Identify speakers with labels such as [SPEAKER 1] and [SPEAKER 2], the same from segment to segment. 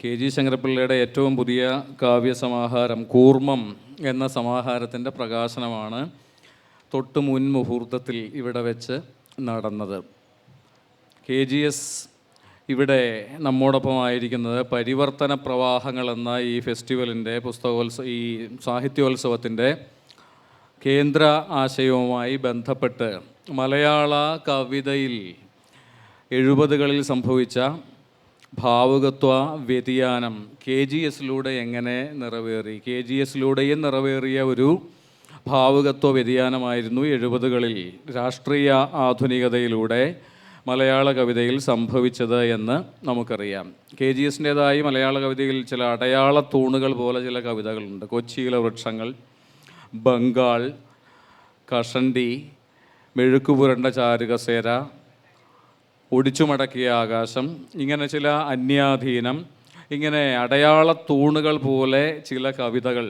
[SPEAKER 1] KG ശങ്കരപ്പിള്ളയുടെ ഏറ്റവും പുതിയ കാവ്യസമാഹാരം കൂർമ്മം എന്ന സമാഹാരത്തിൻ്റെ പ്രകാശനമാണ് തൊട്ട് മുൻ മുഹൂർത്തത്തിൽ ഇവിടെ വെച്ച് നടന്നത്. KGS ഇവിടെ നമ്മോടൊപ്പമായിരിക്കുന്നത് പരിവർത്തന പ്രവാഹങ്ങൾ എന്ന ഈ ഫെസ്റ്റിവലിൻ്റെ ഈ സാഹിത്യോത്സവത്തിൻ്റെ കേന്ദ്ര ആശയവുമായി ബന്ധപ്പെട്ട് മലയാള കവിതയിൽ 70കളിൽ സംഭവിച്ച ഭാവുകത്വ വ്യതിയാനം KGSലൂടെ എങ്ങനെ നിറവേറി, KGSലൂടെയും നിറവേറിയ ഒരു ഭാവുകത്വ വ്യതിയാനമായിരുന്നു 70കളിൽ രാഷ്ട്രീയ ആധുനികതയിലൂടെ മലയാള കവിതയിൽ സംഭവിച്ചത് എന്ന് നമുക്കറിയാം. KGSൻ്റേതായി മലയാള കവിതയിൽ ചില അടയാള തൂണുകൾ പോലെ ചില കവിതകളുണ്ട്. കൊച്ചിയിലെ വൃക്ഷങ്ങൾ, ബംഗാൾ, കഷണ്ടി, മെഴുക്കുപുരണ്ട ചാരുകസേര, ഒടിച്ചുമടക്കിയ ആകാശം, ഇങ്ങനെ ചില അന്യാധീനം, ഇങ്ങനെ അടയാള തൂണുകൾ പോലെ ചില കവിതകൾ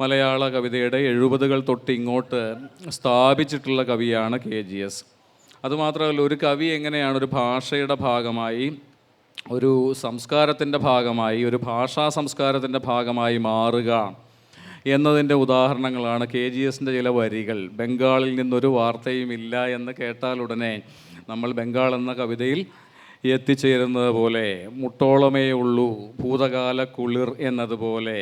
[SPEAKER 1] മലയാള കവിതയുടെ 70കൾ തൊട്ട് ഇങ്ങോട്ട് സ്ഥാപിച്ചിട്ടുള്ള കവിയാണ് KGS. അതുമാത്രമല്ല, ഒരു കവി എങ്ങനെയാണ് ഒരു ഭാഷയുടെ ഭാഗമായി, ഒരു സംസ്കാരത്തിൻ്റെ ഭാഗമായി, ഒരു ഭാഷാ സംസ്കാരത്തിൻ്റെ ഭാഗമായി മാറുക എന്നതിൻ്റെ ഉദാഹരണങ്ങളാണ് KGSൻ്റെ ചില വരികൾ. ബംഗാളിൽ നിന്നൊരു വാർത്തയുമില്ല എന്ന് കേട്ടാൽ ഉടനെ നമ്മൾ ബംഗാൾ എന്ന കവിതയിൽ എത്തിച്ചേരുന്നത് പോലെ, മുട്ടോളമേ ഉള്ളൂ ഭൂതകാല കുളിർ എന്നതുപോലെ,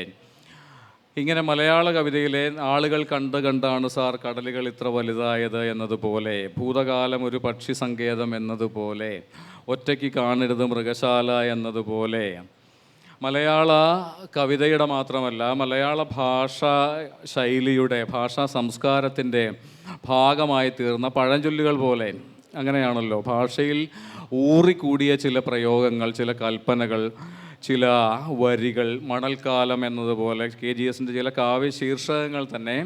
[SPEAKER 1] ഇങ്ങനെ മലയാള കവിതയിലെ ആളുകൾ കണ്ടാണ് സാർ കടലുകൾ ഇത്ര വലുതായത് എന്നതുപോലെ, ഭൂതകാലം ഒരു പക്ഷി സങ്കേതം എന്നതുപോലെ, ഒറ്റയ്ക്ക് കാണരുത് മൃഗശാല എന്നതുപോലെ, മലയാള കവിതയുടെ മാത്രമല്ല മലയാള ഭാഷാ ശൈലിയുടെ, ഭാഷാ സംസ്കാരത്തിൻ്റെ ഭാഗമായി തീർന്ന പഴഞ്ചൊല്ലുകൾ പോലെ, അങ്ങനെയാണല്ലോ ഭാഷയിൽ ഊറിക്കൂടിയ ചില പ്രയോഗങ്ങൾ, ചില കൽപ്പനകൾ, ചില വരികൾ, മണൽക്കാലം എന്നതുപോലെ KGSൻ്റെ ചില കാവ്യ ശീർഷകങ്ങൾ തന്നെ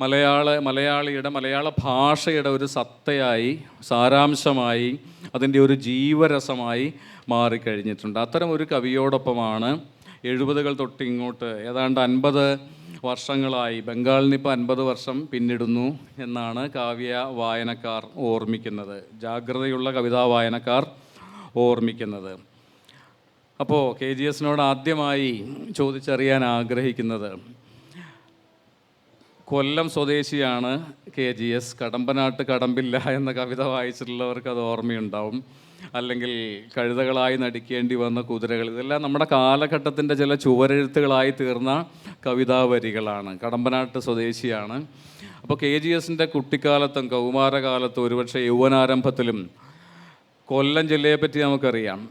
[SPEAKER 1] മലയാള ഭാഷയുടെ ഒരു സത്തയായി, സാരാംശമായി, അതിൻ്റെ ഒരു ജീവരസമായി മാറിക്കഴിഞ്ഞിട്ടുണ്ട്. അത്തരം ഒരു കവിയോടൊപ്പമാണ് 70കൾ തൊട്ട് ഇങ്ങോട്ട് ഏതാണ്ട് 50 വർഷങ്ങളായി, ബംഗാളിന് ഇപ്പോൾ 50 വർഷം പിന്നിടുന്നു എന്നാണ് കാവ്യ വായനക്കാർ ഓർമ്മിക്കുന്നത്, ജാഗ്രതയുള്ള കവിതാ വായനക്കാർ ഓർമ്മിക്കുന്നത്. അപ്പോൾ KGSനോട് ആദ്യമായി ചോദിച്ചറിയാൻ ആഗ്രഹിക്കുന്നത്, കൊല്ലം സ്വദേശിയാണ് KGS. കടമ്പനാട്ട് കടമ്പില്ല എന്ന കവിത വായിച്ചിട്ടുള്ളവർക്ക് അത് ഓർമ്മയുണ്ടാവും. അല്ലെങ്കിൽ കഴുതകളായി നടിക്കേണ്ടി വന്ന കുതിരകൾ, ഇതെല്ലാം നമ്മുടെ കാലഘട്ടത്തിൻ്റെ ചില ചുവരെഴുത്തുകളായി തീർന്ന കവിതാ വരികളാണ്. കടമ്പനാട്ട് സ്വദേശിയാണ്. അപ്പോൾ KGSൻ്റെ കുട്ടിക്കാലത്തും കൗമാരകാലത്തും ഒരുപക്ഷെ യൗവനാരംഭത്തിലും കൊല്ലം ജില്ലയെപ്പറ്റി നമുക്കറിയാം.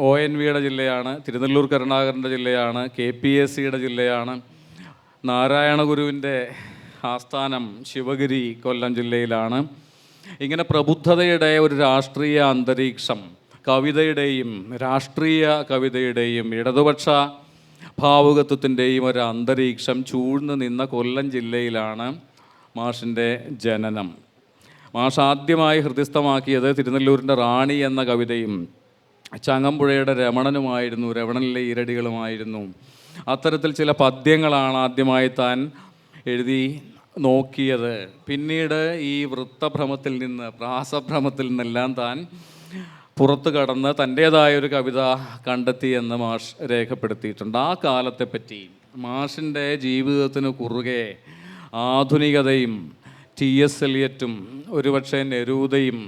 [SPEAKER 1] ONVയുടെ ജില്ലയാണ്, തിരുനെല്ലൂർ കരുണാകരൻ്റെ ജില്ലയാണ്, KPSCയുടെ ജില്ലയാണ്, നാരായണ ഗുരുവിൻ്റെ ആസ്ഥാനം ശിവഗിരി കൊല്ലം ജില്ലയിലാണ്. ഇങ്ങനെ പ്രബുദ്ധതയുടെ ഒരു രാഷ്ട്രീയ അന്തരീക്ഷം, കവിതയുടെയും രാഷ്ട്രീയ കവിതയുടെയും ഇടതുപക്ഷ ഭാവുകത്വത്തിൻ്റെയും ഒരു അന്തരീക്ഷം ചൂഴ്ന്നു നിന്ന കൊല്ലം ജില്ലയിലാണ് മാഷിൻ്റെ ജനനം. മാഷ് ആദ്യമായി ഹൃദിസ്ഥമാക്കിയത് തിരുനെല്ലൂരിൻ്റെ റാണി എന്ന കവിതയും ചങ്ങമ്പുഴയുടെ രമണനുമായിരുന്നു, രമണനിലെ ഈരടികളുമായിരുന്നു. അത്തരത്തിൽ ചില പദ്യങ്ങളാണ് ആദ്യമായി താൻ എഴുതി നോക്കിയത്. പിന്നീട് ഈ വൃത്തഭ്രമത്തിൽ നിന്ന്, പ്രാസഭ്രമത്തിൽ നിന്നെല്ലാം താൻ പുറത്തു കടന്ന് തൻ്റേതായൊരു കവിത കണ്ടെത്തി എന്ന് മാഷ് രേഖപ്പെടുത്തിയിട്ടുണ്ട്. ആ കാലത്തെപ്പറ്റി, മാഷിൻ്റെ ജീവിതത്തിന് കുറുകെ ആധുനികതയും TS എലിയറ്റും ഒരുപക്ഷെ നെരൂദയും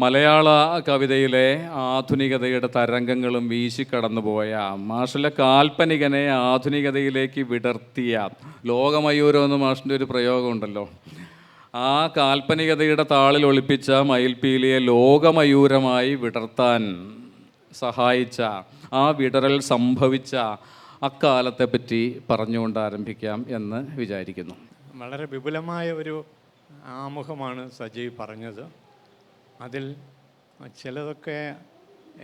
[SPEAKER 1] മലയാള കവിതയിലെ ആധുനികതയുടെ തരംഗങ്ങളും വീശിക്കടന്നുപോയ, മാഷിലെ കാൽപ്പനികനെ ആധുനികതയിലേക്ക് വിടർത്തിയ, ലോകമയൂരം എന്ന് മാഷിൻ്റെ ഒരു പ്രയോഗമുണ്ടല്ലോ, ആ കാൽപ്പനികതയുടെ താളിൽ ഒളിപ്പിച്ച മയിൽപ്പീലിയെ ലോകമയൂരമായി വിടർത്താൻ സഹായിച്ച, ആ വിടരൽ സംഭവിച്ച അക്കാലത്തെപ്പറ്റി പറഞ്ഞുകൊണ്ട് ആരംഭിക്കാം എന്ന് വിചാരിക്കുന്നു.
[SPEAKER 2] വളരെ വിപുലമായ ഒരു ആമുഖമാണ് സജീവ് പറഞ്ഞത്. അതിൽ ചിലതൊക്കെ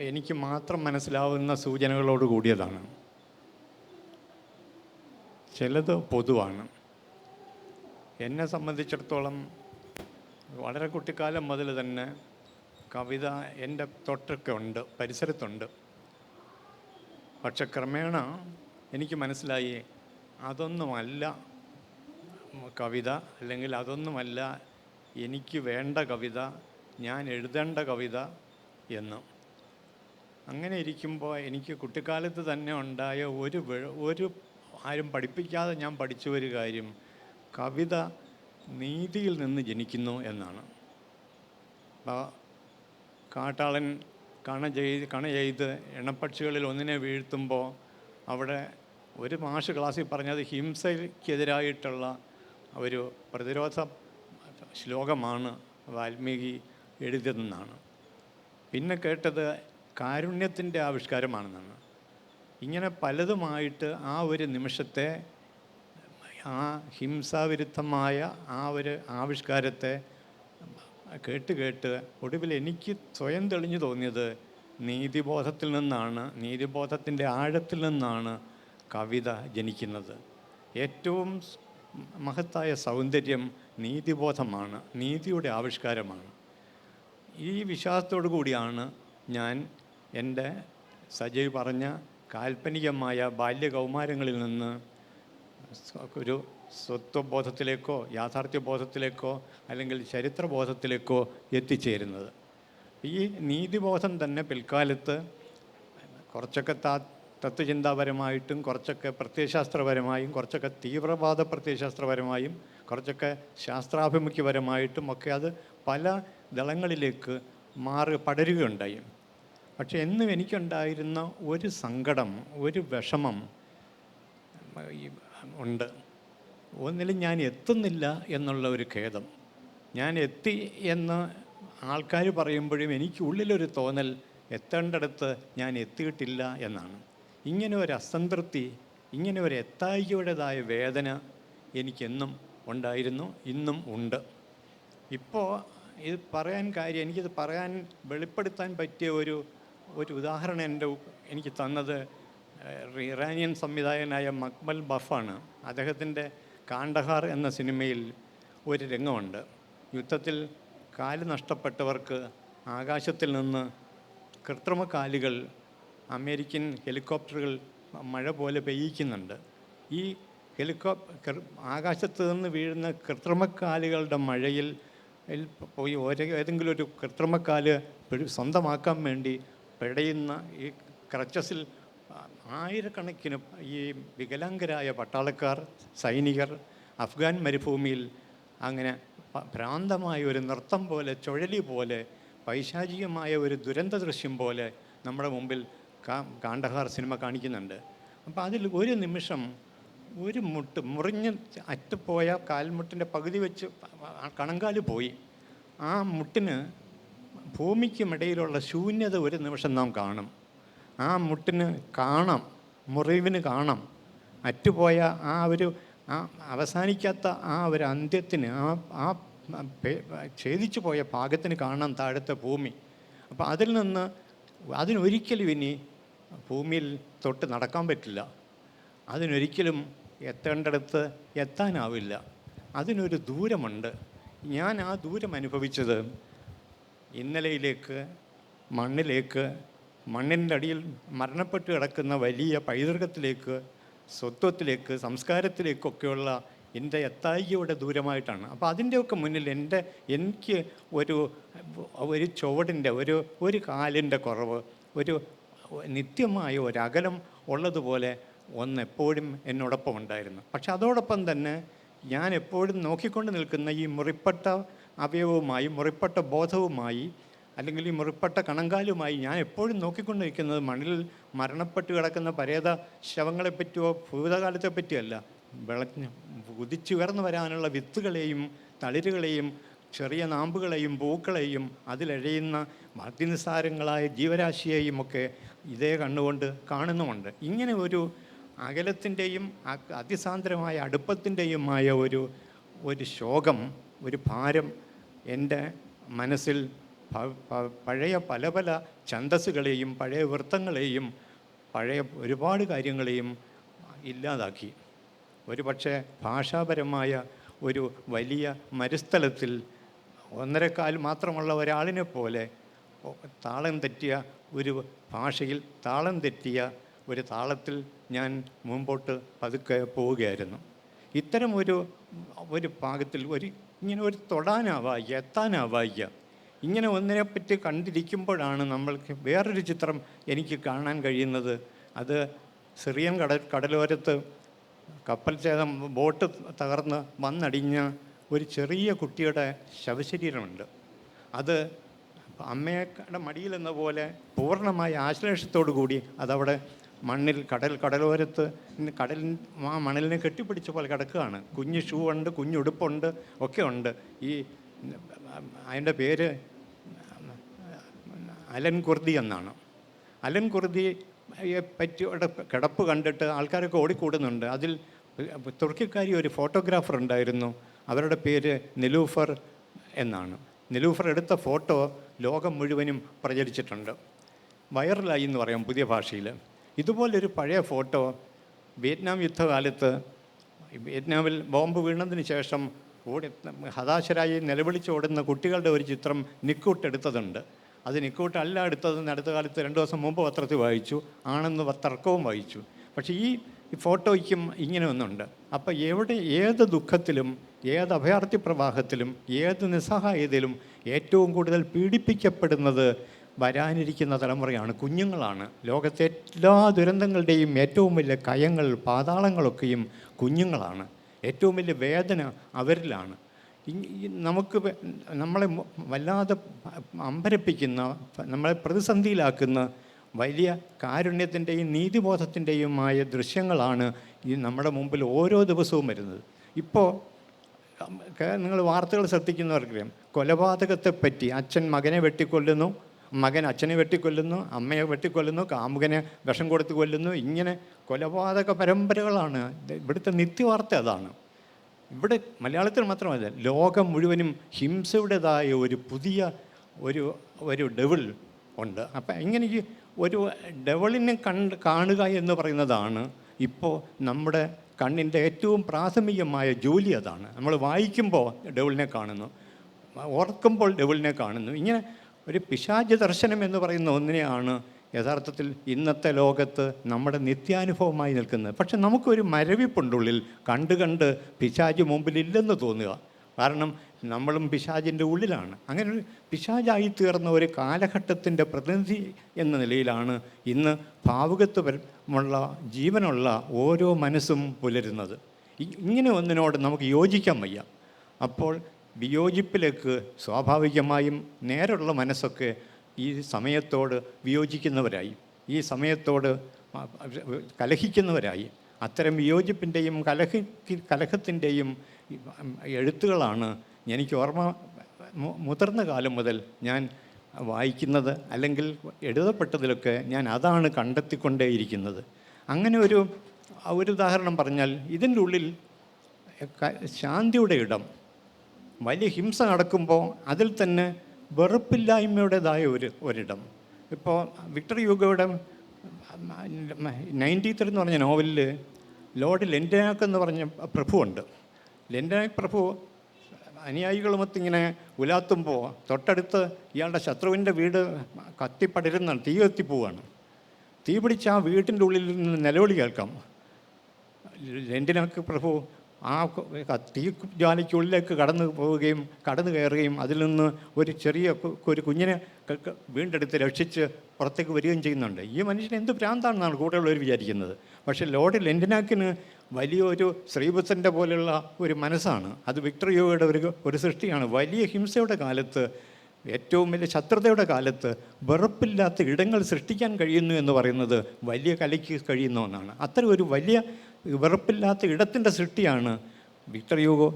[SPEAKER 2] എനിക്ക് മാത്രം മനസ്സിലാവുന്ന സൂചനകളോട് കൂടിയതാണ്, ചിലത് പൊതുവാണ്. എന്നെ സംബന്ധിച്ചിടത്തോളം വളരെ കുട്ടിക്കാലം മുതൽ തന്നെ കവിത എൻ്റെ തൊട്ടൊക്കെ ഉണ്ട്, പരിസരത്തുണ്ട്. പക്ഷെ ക്രമേണ എനിക്ക് മനസ്സിലായി അതൊന്നുമല്ല കവിത, അല്ലെങ്കിൽ അതൊന്നുമല്ല എനിക്ക് വേണ്ട കവിത, ഞാൻ എഴുതേണ്ട കവിത എന്ന്. അങ്ങനെ ഇരിക്കുമ്പോൾ എനിക്ക് കുട്ടിക്കാലത്ത് തന്നെ ഉണ്ടായ ഒരു ആരും പഠിപ്പിക്കാതെ ഞാൻ പഠിച്ച ഒരു കാര്യം, കവിത നീതിയിൽ നിന്ന് ജനിക്കുന്നു എന്നാണ്. അപ്പോൾ കാട്ടാളൻ കണ ചെയ്ത് എണ്ണപ്പക്ഷികളിൽ ഒന്നിനെ വീഴ്ത്തുമ്പോൾ അവിടെ ഒരു മാഷ് ക്ലാസ്സിൽ പറഞ്ഞത് ഹിംസയ്ക്കെതിരായിട്ടുള്ള ഒരു പ്രതിരോധ ശ്ലോകമാണ് വാൽമീകി എഴുതിയതെന്നാണ്. പിന്നെ കേട്ടത് കാരുണ്യത്തിൻ്റെ ആവിഷ്കാരമാണെന്നാണ്. ഇങ്ങനെ പലതുമായിട്ട് ആ ഒരു നിമിഷത്തെ, ആ ഹിംസാവിരുദ്ധമായ ആ ഒരു ആവിഷ്കാരത്തെ കേട്ട് ഒടുവിൽ എനിക്ക് സ്വയം തെളിഞ്ഞു തോന്നിയത് നീതിബോധത്തിൽ നിന്നാണ്, നീതിബോധത്തിൻ്റെ ആഴത്തിൽ നിന്നാണ് കവിത ജനിക്കുന്നത്. ഏറ്റവും മഹത്തായ സൗന്ദര്യം നീതിബോധമാണ്, നീതിയുടെ ആവിഷ്കാരമാണ്. ഈ വിശ്വാസത്തോടു കൂടിയാണ് ഞാൻ എൻ്റെ സജയ് പറഞ്ഞ കാൽപ്പനികമായ ബാല്യകൗമാരങ്ങളിൽ നിന്ന് ഒരു സ്വത്വബോധത്തിലേക്കോ യാഥാർത്ഥ്യബോധത്തിലേക്കോ അല്ലെങ്കിൽ ചരിത്രബോധത്തിലേക്കോ എത്തിച്ചേരുന്നത്. ഈ നീതിബോധം തന്നെ പിൽക്കാലത്ത് കുറച്ചൊക്കെ തത്വചിന്താപരമായിട്ടും കുറച്ചൊക്കെ പ്രത്യയശാസ്ത്രപരമായും കുറച്ചൊക്കെ തീവ്രവാദ പ്രത്യയശാസ്ത്രപരമായും കുറച്ചൊക്കെ ശാസ്ത്രാഭിമുഖ്യപരമായിട്ടും ഒക്കെ അത് പല ദളങ്ങളിലേക്ക് പടരുകയുണ്ടായി. പക്ഷെ എന്നും എനിക്കുണ്ടായിരുന്ന ഒരു സങ്കടം, ഒരു വിഷമം ഉണ്ട്. ഒന്നിലും ഞാൻ എത്തുന്നില്ല എന്നുള്ള ഒരു ഖേദം. ഞാൻ എത്തി എന്ന് ആൾക്കാർ പറയുമ്പോഴും എനിക്ക് ഉള്ളിലൊരു തോന്നൽ എത്തേണ്ടടുത്ത് ഞാൻ എത്തിയിട്ടില്ല എന്നാണ്. ഇങ്ങനെ ഒരു അസംതൃപ്തി, ഇങ്ങനെ ഒരു എത്തായികയുടേതായ വേദന എനിക്കെന്നും ഉണ്ടായിരുന്നു, ഇന്നും ഉണ്ട്. ഇപ്പോൾ ഇത് പറയാൻ കാര്യം, എനിക്കിത് പറയാൻ വെളിപ്പെടുത്താൻ പറ്റിയ ഒരു ഉദാഹരണം എനിക്ക് തന്നത് ഇറാനിയൻ സംവിധായകനായ മക്മൽ ബഫാണ്. അദ്ദേഹത്തിൻ്റെ കാണ്ഡഹാർ എന്ന സിനിമയിൽ ഒരു രംഗമുണ്ട്. യുദ്ധത്തിൽ കാല് നഷ്ടപ്പെട്ടവർക്ക് ആകാശത്തിൽ നിന്ന് കൃത്രിമ കാലുകൾ അമേരിക്കൻ ഹെലികോപ്റ്ററുകൾ മഴ പോലെ പെയ്യിക്കുന്നുണ്ട്. ഈ ആകാശത്ത് നിന്ന് വീഴുന്ന കൃത്രിമക്കാലുകളുടെ മഴയിൽ പോയി ഏതെങ്കിലും ഒരു കൃത്രിമക്കാല് സ്വന്തമാക്കാൻ വേണ്ടി പിടയുന്ന ഈ ക്രച്ചസിൽ ആയിരക്കണക്കിന് ഈ വികലാംഗരായ പട്ടാളക്കാർ, സൈനികർ അഫ്ഗാൻ മരുഭൂമിയിൽ അങ്ങനെ ഭ്രാന്തമായ ഒരു നൃത്തം പോലെ, ചുഴലി പോലെ, പൈശാചികമായ ഒരു ദുരന്ത ദൃശ്യം പോലെ നമ്മുടെ മുമ്പിൽ കാണ്ഡഹാർ സിനിമ കാണിക്കുന്നുണ്ട്. അപ്പോൾ അതിൽ ഒരു നിമിഷം ഒരു മുറിഞ്ഞ് അറ്റുപോയ കാൽമുട്ടിൻ്റെ പകുതി വെച്ച് കണങ്കാല് പോയി. ആ മുട്ടിന് ഭൂമിക്കുമിടയിലുള്ള ശൂന്യത ഒരു നിമിഷം നാം കാണും. ആ മുട്ടിന് കാണാം, മുറിവിന് കാണാം, അറ്റുപോയ ആ ഒരു അവസാനിക്കാത്ത ആ ഒരു അന്ത്യത്തിന്, ആ ഛേദിച്ചു പോയ ഭാഗത്തിന് കാണാം താഴത്തെ ഭൂമി. അപ്പോൾ അതിൽ നിന്ന് അതിനൊരിക്കലും ഇനി ഭൂമിയിൽ തൊട്ട് നടക്കാൻ പറ്റില്ല, അതിനൊരിക്കലും എത്തേണ്ടടുത്ത് എത്താനാവില്ല, അതിനൊരു ദൂരമുണ്ട്. ഞാൻ ആ ദൂരം അനുഭവിച്ചത് ഇന്നലെയിലേക്ക്, മണ്ണിലേക്ക്, മണ്ണിൻ്റെ അടിയിൽ മരണപ്പെട്ട് കിടക്കുന്ന വലിയ പൈതൃകത്തിലേക്ക്, സ്വത്വത്തിലേക്ക്, സംസ്കാരത്തിലേക്കൊക്കെയുള്ള എൻ്റെ എത്തായികയുടെ ദൂരമായിട്ടാണ്. അപ്പോൾ അതിൻ്റെയൊക്കെ മുന്നിൽ എനിക്ക് ഒരു ചുവടിൻ്റെ ഒരു കാലിൻ്റെ കുറവ്, ഒരു നിത്യമായ ഒരകലം ഉള്ളതുപോലെ എപ്പോഴും എന്നോടൊപ്പം ഉണ്ടായിരുന്നു. പക്ഷെ അതോടൊപ്പം തന്നെ ഞാൻ എപ്പോഴും നോക്കിക്കൊണ്ട് നിൽക്കുന്ന ഈ മുറിപ്പെട്ട അവയവവുമായി, മുറിപ്പെട്ട ബോധവുമായി, അല്ലെങ്കിൽ ഈ മുറിപ്പെട്ട കണങ്കാലുമായി ഞാൻ എപ്പോഴും നോക്കിക്കൊണ്ടിരിക്കുന്നത് മണ്ണിൽ മരണപ്പെട്ട് കിടക്കുന്ന പരേത ശവങ്ങളെപ്പറ്റിയോ ഭൂതകാലത്തെ പറ്റിയല്ല, ഉദിച്ചുയർന്നു വരാനുള്ള വിത്തുകളെയും തളിരുകളെയും ചെറിയ നാമ്പുകളെയും പൂക്കളെയും അതിലെഴയുന്ന അതിനിസാരങ്ങളായ ജീവരാശിയെയും ഒക്കെ ഇതേ കണ്ണുകൊണ്ട് കാണുന്നുമുണ്ട്. ഇങ്ങനെ ഒരു അകലത്തിൻ്റെയും അതിസാന്ദ്രമായ അടുപ്പത്തിൻ്റെയുമായ ഒരു ശോകം, ഒരു ഭാരം എൻ്റെ മനസ്സിൽ പഴയ പല പല ഛന്ദസ്സുകളെയും പഴയ വൃത്തങ്ങളെയും പഴയ ഒരുപാട് കാര്യങ്ങളെയും ഇല്ലാതാക്കി. ഒരു പക്ഷേ ഭാഷാപരമായ ഒരു വലിയ മരുസ്ഥലത്തിൽ 1.25 കാൽ മാത്രമുള്ള ഒരാളിനെ പോലെ താളം തെറ്റിയ ഒരു ഭാഷയിൽ താളം തെറ്റിയ ഒരു താളത്തിൽ ഞാൻ മുമ്പോട്ട് പതുക്കെ പോവുകയായിരുന്നു. ഇത്തരം ഒരു പാകത്തിൽ ഇങ്ങനെ തൊടാനാവായ്യ, എത്താനാവായ്യ, ഇങ്ങനെ ഒന്നിനെപ്പറ്റി കണ്ടിരിക്കുമ്പോഴാണ് നമ്മൾക്ക് വേറൊരു ചിത്രം എനിക്ക് കാണാൻ കഴിയുന്നത്. അത് സിറിയൻ കടലോരത്ത് കപ്പൽ ചേതം ബോട്ട് തകർന്ന് വന്നടിഞ്ഞ ഒരു ചെറിയ കുട്ടിയുടെ ശവശരീരമുണ്ട്. അത് അമ്മയുടെ മടിയിലെന്ന പോലെ പൂർണ്ണമായ ആശ്ലേഷത്തോടു കൂടി അതവിടെ മണ്ണിൽ കടലോരത്ത് ആ മണലിനെ കെട്ടിപ്പിടിച്ച പോലെ കിടക്കുകയാണ്. കുഞ്ഞ് ഷൂ ഉണ്ട്, കുഞ്ഞുടുപ്പുണ്ട്, ഒക്കെ ഉണ്ട്. ഈ അതിൻ്റെ പേര് അലൻ കുർദി എന്നാണ്. അലൻ കുർദിയെ പറ്റിയുടെ കിടപ്പ് കണ്ടിട്ട് ആൾക്കാരൊക്കെ ഓടിക്കൂടുന്നുണ്ട്. അതിൽ തുർക്കിക്കാരി ഒരു ഫോട്ടോഗ്രാഫർ ഉണ്ടായിരുന്നു. അവരുടെ പേര് നിലൂഫർ എന്നാണ്. നിലൂഫർ എടുത്ത ഫോട്ടോ ലോകം മുഴുവനും പ്രചരിച്ചിട്ടുണ്ട്, വൈറലായി എന്ന് പറയാം പുതിയ ഭാഷയിൽ. ഇതുപോലൊരു പഴയ ഫോട്ടോ വിയറ്റ്നാം യുദ്ധകാലത്ത് വിയറ്റ്നാമിൽ ബോംബ് വീണതിന് ശേഷം ഹതാശരായി നിലവിളിച്ചോടുന്ന കുട്ടികളുടെ ഒരു ചിത്രം നിക്കൂട്ട് എടുത്തതുണ്ട്. അത് നിക്കൂട്ട് അല്ല എടുത്തതെന്ന് അടുത്ത കാലത്ത് 2 ദിവസം മുമ്പ് പത്രത്തിൽ വായിച്ചു, ആണെന്ന് തർക്കവും വായിച്ചു. പക്ഷേ ഈ ഫോട്ടോയ്ക്കും ഇങ്ങനെ ഒന്നുണ്ട്. അപ്പോൾ ഏത് ദുഃഖത്തിലും, ഏത് അഭയാർത്ഥി പ്രവാഹത്തിലും, ഏത് നിസ്സഹായതയിലും ഏറ്റവും കൂടുതൽ പീഡിപ്പിക്കപ്പെടുന്നത് വരാനിരിക്കുന്ന തലമുറയാണ്, കുഞ്ഞുങ്ങളാണ്. ലോകത്തെ എല്ലാ ദുരന്തങ്ങളുടെയും ഏറ്റവും വലിയ കയങ്ങൾ, പാതാളങ്ങളൊക്കെയും കുഞ്ഞുങ്ങളാണ്. ഏറ്റവും വലിയ വേദന അവരിലാണ്. നമുക്ക് നമ്മളെ വല്ലാതെ അമ്പരപ്പിക്കുന്ന, നമ്മളെ പ്രതിസന്ധിയിലാക്കുന്ന വലിയ കാരുണ്യത്തിൻ്റെയും നീതിബോധത്തിൻ്റെയുമായ ദൃശ്യങ്ങളാണ് ഈ നമ്മുടെ മുമ്പിൽ ഓരോ ദിവസവും വരുന്നത്. ഇപ്പോൾ നിങ്ങൾ വാർത്തകൾ ശ്രദ്ധിക്കുന്നവർക്കറിയാം, കൊലപാതകത്തെപ്പറ്റി അച്ഛൻ മകനെ വെട്ടിക്കൊല്ലുന്നു, മകൻ അച്ഛനെ വെട്ടിക്കൊല്ലുന്നു, അമ്മയെ വെട്ടിക്കൊല്ലുന്നു, കാമുകനെ വിഷം കൊടുത്ത് കൊല്ലുന്നു. ഇങ്ങനെ കൊലപാതക പരമ്പരകളാണ് ഇവിടുത്തെ നിത്യവാർത്ത. അതാണ് ഇവിടെ മലയാളത്തിൽ മാത്രമല്ല, ലോകം മുഴുവനും ഹിംസയുടേതായ ഒരു പുതിയ ഒരു ഡെവിൾ ഉണ്ട്. അപ്പം ഇങ്ങനെ ഈ ഒരു ഡെവിളിനെ കാണുക എന്ന് പറയുന്നതാണ് ഇപ്പോൾ നമ്മുടെ കണ്ണിൻ്റെ ഏറ്റവും പ്രാഥമികമായ ജോലി. അതാണ് നമ്മൾ വായിക്കുമ്പോൾ ഡെവിളിനെ കാണുന്നു, ഓർക്കുമ്പോൾ ഡെവിളിനെ കാണുന്നു. ഇങ്ങനെ ഒരു പിശാച് ദർശനം എന്ന് പറയുന്ന ഒന്നിനെയാണ് യഥാർത്ഥത്തിൽ ഇന്നത്തെ ലോകത്ത് നമ്മുടെ നിത്യാനുഭവമായി നിൽക്കുന്നത്. പക്ഷെ നമുക്കൊരു മരവിപ്പുണ്ടുള്ളിൽ കണ്ട് പിശാച് മുമ്പിലില്ലെന്ന് തോന്നുക. കാരണം നമ്മളും പിശാചിൻ്റെ ഉള്ളിലാണ്. അങ്ങനെ ഒരു പിശാചായി തീർന്ന ഒരു കാലഘട്ടത്തിൻ്റെ പ്രതിനിധി എന്ന നിലയിലാണ് ഇന്ന് ഭാവുകത്വമുള്ള ജീവനുള്ള ഓരോ മനസ്സും പുലരുന്നത്. ഇങ്ങനെ ഒന്നിനോട് നമുക്ക് യോജിക്കാൻ വയ്യ. അപ്പോൾ വിയോജിപ്പിലേക്ക് സ്വാഭാവികമായും നേരുള്ള മനസ്സൊക്കെ ഈ സമയത്തോട് വിയോജിക്കുന്നവരായി, ഈ സമയത്തോട് കലഹിക്കുന്നവരായി. അത്തരം വിയോജിപ്പിൻ്റെയും കലഹത്തിൻ്റെയും എഴുത്തുകളാണ് എനിക്ക് ഓർമ്മ മുതിർന്ന കാലം മുതൽ ഞാൻ വായിക്കുന്നത്, അല്ലെങ്കിൽ എഴുതപ്പെട്ടതിലൊക്കെ ഞാൻ അതാണ് കണ്ടെത്തിക്കൊണ്ടേയിരിക്കുന്നത്. അങ്ങനെ ഒരു ഉദാഹരണം പറഞ്ഞാൽ, ഇതിൻ്റെ ഉള്ളിൽ ശാന്തിയുടെ ഇടം, വലിയ ഹിംസ നടക്കുമ്പോൾ അതിൽ തന്നെ വെറുപ്പില്ലായ്മയുടേതായ ഒരിടം. ഇപ്പോൾ വിക്ടർ ഹ്യൂഗോയുടെ 93 എന്ന് പറഞ്ഞ നോവലിൽ ലോർഡ് ലെൻഡനാക്ക് എന്ന് പറഞ്ഞ പ്രഭുവുണ്ട്. ലെൻഡനാക്ക് പ്രഭു അനുയായികളുമൊത്തിങ്ങനെ ഉലാത്തുമ്പോൾ തൊട്ടടുത്ത് ഇയാളുടെ ശത്രുവിൻ്റെ വീട് കത്തിപ്പടരുന്ന തീ കത്തിപ്പോവാണ്. തീ പിടിച്ച് ആ വീട്ടിൻ്റെ ഉള്ളിൽ നിന്ന് നിലവിളി കേൾക്കാം. ലെൻഡനാക്ക് പ്രഭു ആ തീ ജ്വാലയ്ക്കുള്ളിലേക്ക് കടന്നു കയറുകയും അതിൽ നിന്ന് ഒരു കുഞ്ഞിനെ വീണ്ടെടുത്ത് രക്ഷിച്ച് പുറത്തേക്ക് വരികയും ചെയ്യുന്നുണ്ട്. ഈ മനുഷ്യൻ എന്ത് ഭ്രാന്താണെന്നാണ് കൂടെയുള്ളവർ വിചാരിക്കുന്നത്. പക്ഷേ ലോർഡ് ലെൻഡനാക്കിന് വലിയൊരു ശ്രീബുദ്ധൻ്റെ പോലെയുള്ള ഒരു മനസ്സാണ്. അത് വിക്ടർ ഹ്യൂഗോയുടെ ഒരു സൃഷ്ടിയാണ്. വലിയ ഹിംസയുടെ കാലത്ത്, ഏറ്റവും വലിയ ശത്രുതയുടെ കാലത്ത് വെറുപ്പില്ലാത്ത ഇടങ്ങൾ സൃഷ്ടിക്കാൻ കഴിയുന്നു എന്ന് പറയുന്നത് വലിയ കലയ്ക്ക് കഴിയുന്ന ഒന്നാണ്. അത്തരം ഒരു വലിയ വെറുപ്പില്ലാത്ത ഇടത്തിൻ്റെ സൃഷ്ടിയാണ് വിക്ടർ ഹ്യൂഗോ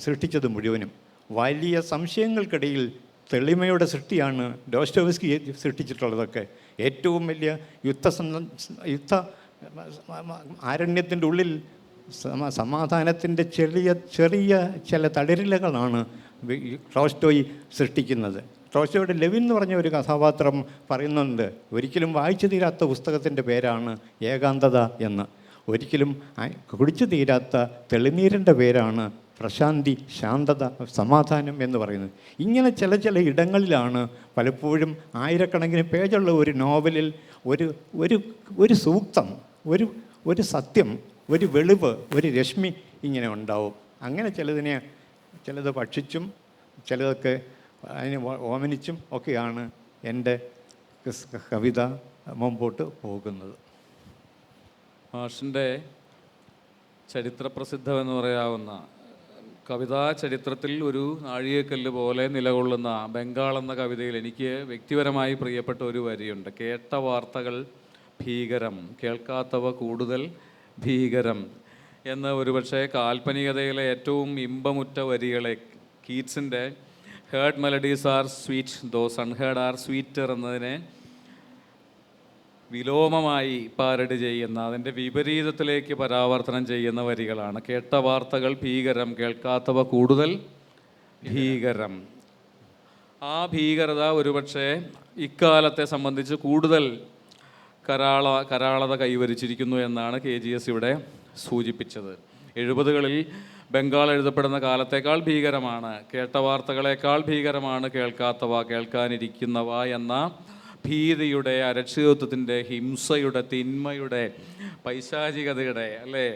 [SPEAKER 2] സൃഷ്ടിച്ചത് മുഴുവനും. വലിയ സംശയങ്ങൾക്കിടയിൽ തെളിമയുടെ സൃഷ്ടിയാണ് ഡോസ്റ്റോവസ്കി സൃഷ്ടിച്ചിട്ടുള്ളതൊക്കെ. ഏറ്റവും വലിയ യുദ്ധ ആരണ്യത്തിൻ്റെ ഉള്ളിൽ സമാധാനത്തിൻ്റെ ചെറിയ ചില തളിരിലകളാണ് ടോൾസ്റ്റോയ് സൃഷ്ടിക്കുന്നത്. ടോൾസ്റ്റോയുടെ ലെവിൻ എന്ന് പറഞ്ഞ ഒരു കഥാപാത്രം പറയുന്നുണ്ട്, ഒരിക്കലും വായിച്ചു തീരാത്ത പുസ്തകത്തിൻ്റെ പേരാണ് ഏകാന്തത എന്ന്. ഒരിക്കലും കുടിച്ചു തീരാത്ത തെളിനീരിൻ്റെ പേരാണ് പ്രശാന്തി, ശാന്തത, സമാധാനം എന്ന് പറയുന്നത്. ഇങ്ങനെ ചില ഇടങ്ങളിലാണ് പലപ്പോഴും ആയിരക്കണക്കിന് പേജുള്ള ഒരു നോവലിൽ ഒരു സൂക്തം, ഒരു സത്യം, ഒരു വെളിവ്, ഒരു രശ്മി ഇങ്ങനെ ഉണ്ടാവും. അങ്ങനെ ചിലത് ഭക്ഷിച്ചും ചിലതൊക്കെ അതിനെ ഓമനിച്ചും ഒക്കെയാണ് എൻ്റെ കവിത മുമ്പോട്ട് പോകുന്നത്.
[SPEAKER 1] മാഷിൻ്റെ ചരിത്രപ്രസിദ്ധമെന്ന് പറയാവുന്ന കവിതാ ചരിത്രത്തിൽ ഒരു നാഴികക്കല്ല് പോലെ നിലകൊള്ളുന്ന ബംഗാൾ എന്ന കവിതയിൽ എനിക്ക് വ്യക്തിപരമായി പ്രിയപ്പെട്ട ഒരു വരിയുണ്ട്. കേട്ട വാർത്തകൾ ഭീകരം, കേൾക്കാത്തവ കൂടുതൽ ഭീകരം എന്ന് ഒരുപക്ഷെ കാൽപ്പനികതയിലെ ഏറ്റവും ഇമ്പമുറ്റ വരികളെ കീറ്റ്സിൻ്റെ heard melodies are sweet those unheard are sweeter എന്നതിനെ വിലോമമായി പാരഡി ചെയ്യുന്ന, അതിൻ്റെ വിപരീതത്തിലേക്ക് പരാവർത്തനം ചെയ്യുന്ന വരികളാണ്. കേട്ട വാർത്തകൾ ഭീകരം, കേൾക്കാത്തവ കൂടുതൽ ഭീകരം. ആ ഭീകരത ഒരുപക്ഷെ ഇക്കാലത്തെ സംബന്ധിച്ച് കൂടുതൽ കരാളത കൈവരിച്ചിരിക്കുന്നു എന്നാണ് KGS ഇവിടെ സൂചിപ്പിച്ചത്. 70കളിൽ ബംഗാൾ എഴുതപ്പെടുന്ന കാലത്തേക്കാൾ ഭീകരമാണ്, കേട്ട വാർത്തകളേക്കാൾ ഭീകരമാണ് കേൾക്കാത്തവ, കേൾക്കാനിരിക്കുന്നവ എന്ന ഭീതിയുടെ, അരക്ഷിതത്വത്തിൻ്റെ, ഹിംസയുടെ, തിന്മയുടെ, പൈശാചികതയുടെ, അല്ലേ,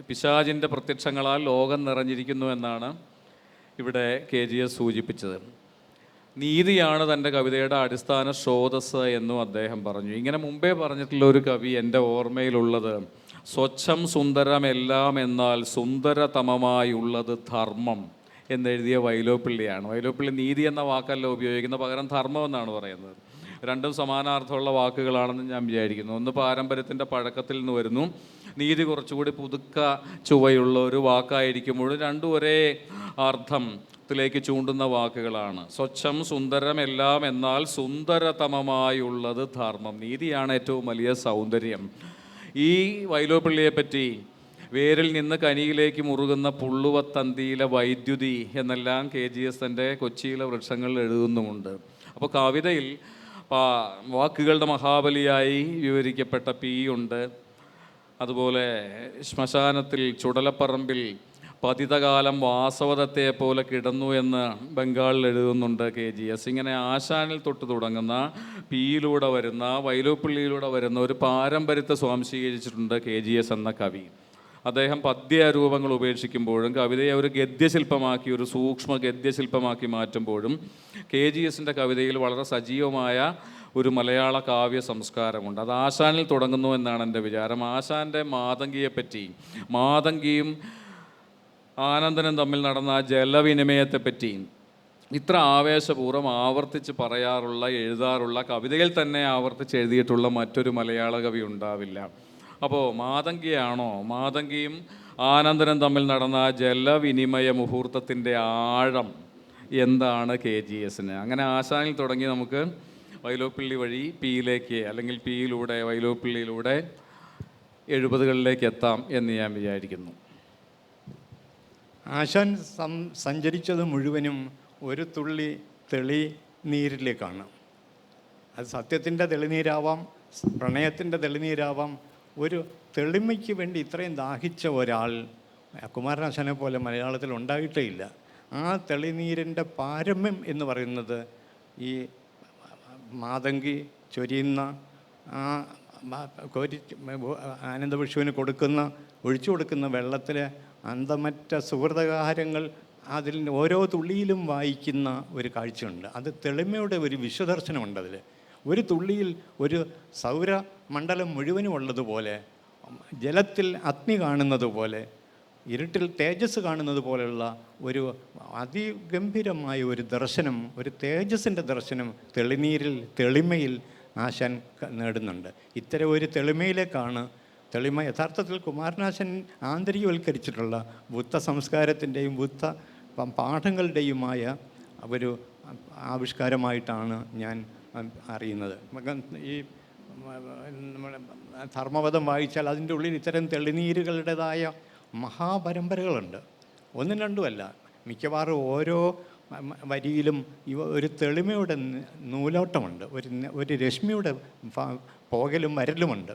[SPEAKER 1] പിശാചിൻ്റെ പ്രത്യക്ഷങ്ങളാൽ ലോകം നിറഞ്ഞിരിക്കുന്നു എന്നാണ് ഇവിടെ KGS സൂചിപ്പിച്ചത്. നീതിയാണ് തൻ്റെ കവിതയുടെ അടിസ്ഥാന സ്രോതസ് എന്നും അദ്ദേഹം പറഞ്ഞു. ഇങ്ങനെ മുമ്പേ പറഞ്ഞിട്ടുള്ള ഒരു കവി എൻ്റെ ഓർമ്മയിലുള്ളത് സ്വച്ഛം സുന്ദരമെല്ലാം എന്നാൽ സുന്ദരതമമായുള്ളത് ധർമ്മം എന്നെഴുതിയ വൈലോപ്പിള്ളിയാണ്. വൈലോപ്പിള്ളി നീതി എന്ന വാക്കല്ല ഉപയോഗിക്കുന്ന, പകരം ധർമ്മം എന്നാണ് പറയുന്നത്. രണ്ടും സമാനാർത്ഥമുള്ള വാക്കുകളാണെന്ന് ഞാൻ വിചാരിക്കുന്നു. ഒന്ന് പാരമ്പര്യത്തിൻ്റെ പഴക്കത്തിൽ നിന്ന് വരുന്നു, നീതി കുറച്ചുകൂടി പുതുക്ക ചുവയുള്ള ഒരു വാക്കായിരിക്കുമ്പോഴും രണ്ടും ഒരേ അർത്ഥത്തിലേക്ക് ചൂണ്ടുന്ന വാക്കുകളാണ്. സ്വച്ഛം സുന്ദരമെല്ലാം എന്നാൽ സുന്ദരതമമായുള്ളത് ധർമ്മം. നീതിയാണ് ഏറ്റവും വലിയ സൗന്ദര്യം. ഈ വൈലോപ്പിള്ളിയെപ്പറ്റി വേരിൽ നിന്ന് കനിയിലേക്ക് മുറുകുന്ന പുള്ളുവത്തന്തിയിലെ വൈദ്യുതി എന്നെല്ലാം KGS തൻ്റെ കൊച്ചിയിലെ വൃക്ഷങ്ങളിൽ എഴുതുന്നുമുണ്ട്. അപ്പോൾ കവിതയിൽ വാക്കുകളുടെ മഹാബലിയായി വിവരിക്കപ്പെട്ട ഉണ്ട്. അതുപോലെ ശ്മശാനത്തിൽ ചുടലപ്പറമ്പിൽ പതിതകാലം വാസവദത്തെ പോലെ കിടന്നു എന്ന് ബംഗാളിൽ എഴുതുന്നുണ്ട് KGS. ഇങ്ങനെ ആശാനിൽ തൊട്ട് തുടങ്ങുന്ന പിയിലൂടെ വരുന്ന, വൈലോപ്പിള്ളിയിലൂടെ വരുന്ന ഒരു പാരമ്പര്യത്തെ സ്വാംശീകരിച്ചിട്ടുണ്ട് KGS എന്ന കവി. അദ്ദേഹം പദ്യരൂപങ്ങൾ ഉപേക്ഷിക്കുമ്പോഴും കവിതയെ ഒരു ഗദ്യശില്പമാക്കി, ഒരു സൂക്ഷ്മ ഗദ്യശില്പമാക്കി മാറ്റുമ്പോഴും KGSൻ്റെ കവിതയിൽ വളരെ സജീവമായ ഒരു മലയാള കാവ്യ സംസ്കാരമുണ്ട്. അത് ആശാനിൽ തുടങ്ങുന്നു എന്നാണ് എൻ്റെ വിചാരം. ആശാൻ്റെ മാതങ്കിയെപ്പറ്റി, മാതങ്കിയും ആനന്ദനും തമ്മിൽ നടന്ന ജലവിനിമയത്തെപ്പറ്റി ഇത്ര ആവേശപൂർവ്വം ആവർത്തിച്ച് പറയാറുള്ള, എഴുതാറുള്ള, കവിതയിൽ തന്നെ ആവർത്തിച്ച് എഴുതിയിട്ടുള്ള മറ്റൊരു മലയാള കവി ഉണ്ടാവില്ല. അപ്പോൾ മാതങ്കിയാണോ, മാതങ്കിയും ആനന്ദനും തമ്മിൽ നടന്ന ജലവിനിമയ മുഹൂർത്തത്തിൻ്റെ ആഴം എന്താണ് KGSന്? അങ്ങനെ ആശാനിൽ തുടങ്ങി നമുക്ക് വൈലോപ്പിള്ളി വഴി പിയിലേക്ക്, അല്ലെങ്കിൽ പിയിലൂടെ വൈലോപ്പിള്ളിയിലൂടെ 70കളിലേക്ക് എത്താം എന്ന് ഞാൻ വിചാരിക്കുന്നു.
[SPEAKER 2] ആശാൻ സഞ്ചരിച്ചത് മുഴുവനും ഒരു തുള്ളി തെളിനീരിലേക്കാണ്. അത് സത്യത്തിൻ്റെ തെളിനീരാവാം, പ്രണയത്തിൻ്റെ തെളിനീരാവാം. ഒരു തെളിമയ്ക്ക് വേണ്ടി ഇത്രയും ദാഹിച്ച ഒരാൾ കുമാരനാശാനെ പോലെ മലയാളത്തിൽ ഉണ്ടായിട്ടേ ഇല്ല. ആ തെളിനീരിൻ്റെ പാരമ്യം എന്ന് പറയുന്നത് ഈ മാതങ്കി ചൊരിയുന്ന, ആ ആനന്ദവിഷുവിന് ഒഴിച്ചു കൊടുക്കുന്ന വെള്ളത്തിലെ അന്തമറ്റ സുഹൃതകാരങ്ങൾ അതിൽ ഓരോ തുള്ളിയിലും വായിക്കുന്ന ഒരു കാഴ്ചയുണ്ട്. അത് തെളിമയുടെ ഒരു വിശ്വദർശനമുണ്ട്. അതിൽ ഒരു തുള്ളിയിൽ ഒരു സൗരമണ്ഡലം മുഴുവനും ഉള്ളതുപോലെ, ജലത്തിൽ അഗ്നി കാണുന്നത് പോലെ, ഇരുട്ടിൽ തേജസ് കാണുന്നത് പോലെയുള്ള ഒരു അതിഗംഭീരമായ ഒരു ദർശനം, ഒരു തേജസ്സിൻ്റെ ദർശനം തെളിനീരിൽ, തെളിമയിൽ ആശാൻ നേടുന്നുണ്ട്. ഇത്തരം ഒരു തെളിമയിലേക്കാണ്, തെളിമ യഥാർത്ഥത്തിൽ കുമാരനാശൻ ആന്തരികവൽക്കരിച്ചിട്ടുള്ള ബുദ്ധ സംസ്കാരത്തിൻ്റെയും ബുദ്ധ പാഠങ്ങളുടെയുമായ ഒരു ആവിഷ്കാരമായിട്ടാണ് ഞാൻ അറിയുന്നത്. ഈ നമ്മുടെ ധർമ്മപദം വായിച്ചാൽ അതിൻ്റെ ഉള്ളിൽ ഇത്തരം തെളിനീരുകളുടേതായ മഹാപരമ്പരകളുണ്ട്. ഒന്നും രണ്ടുമല്ല, മിക്കവാറും ഓരോ വരിയിലും ഒരു തെളിമയുടെ നൂലോട്ടമുണ്ട്, ഒരു രശ്മിയുടെ പോകലും വരലുമുണ്ട്.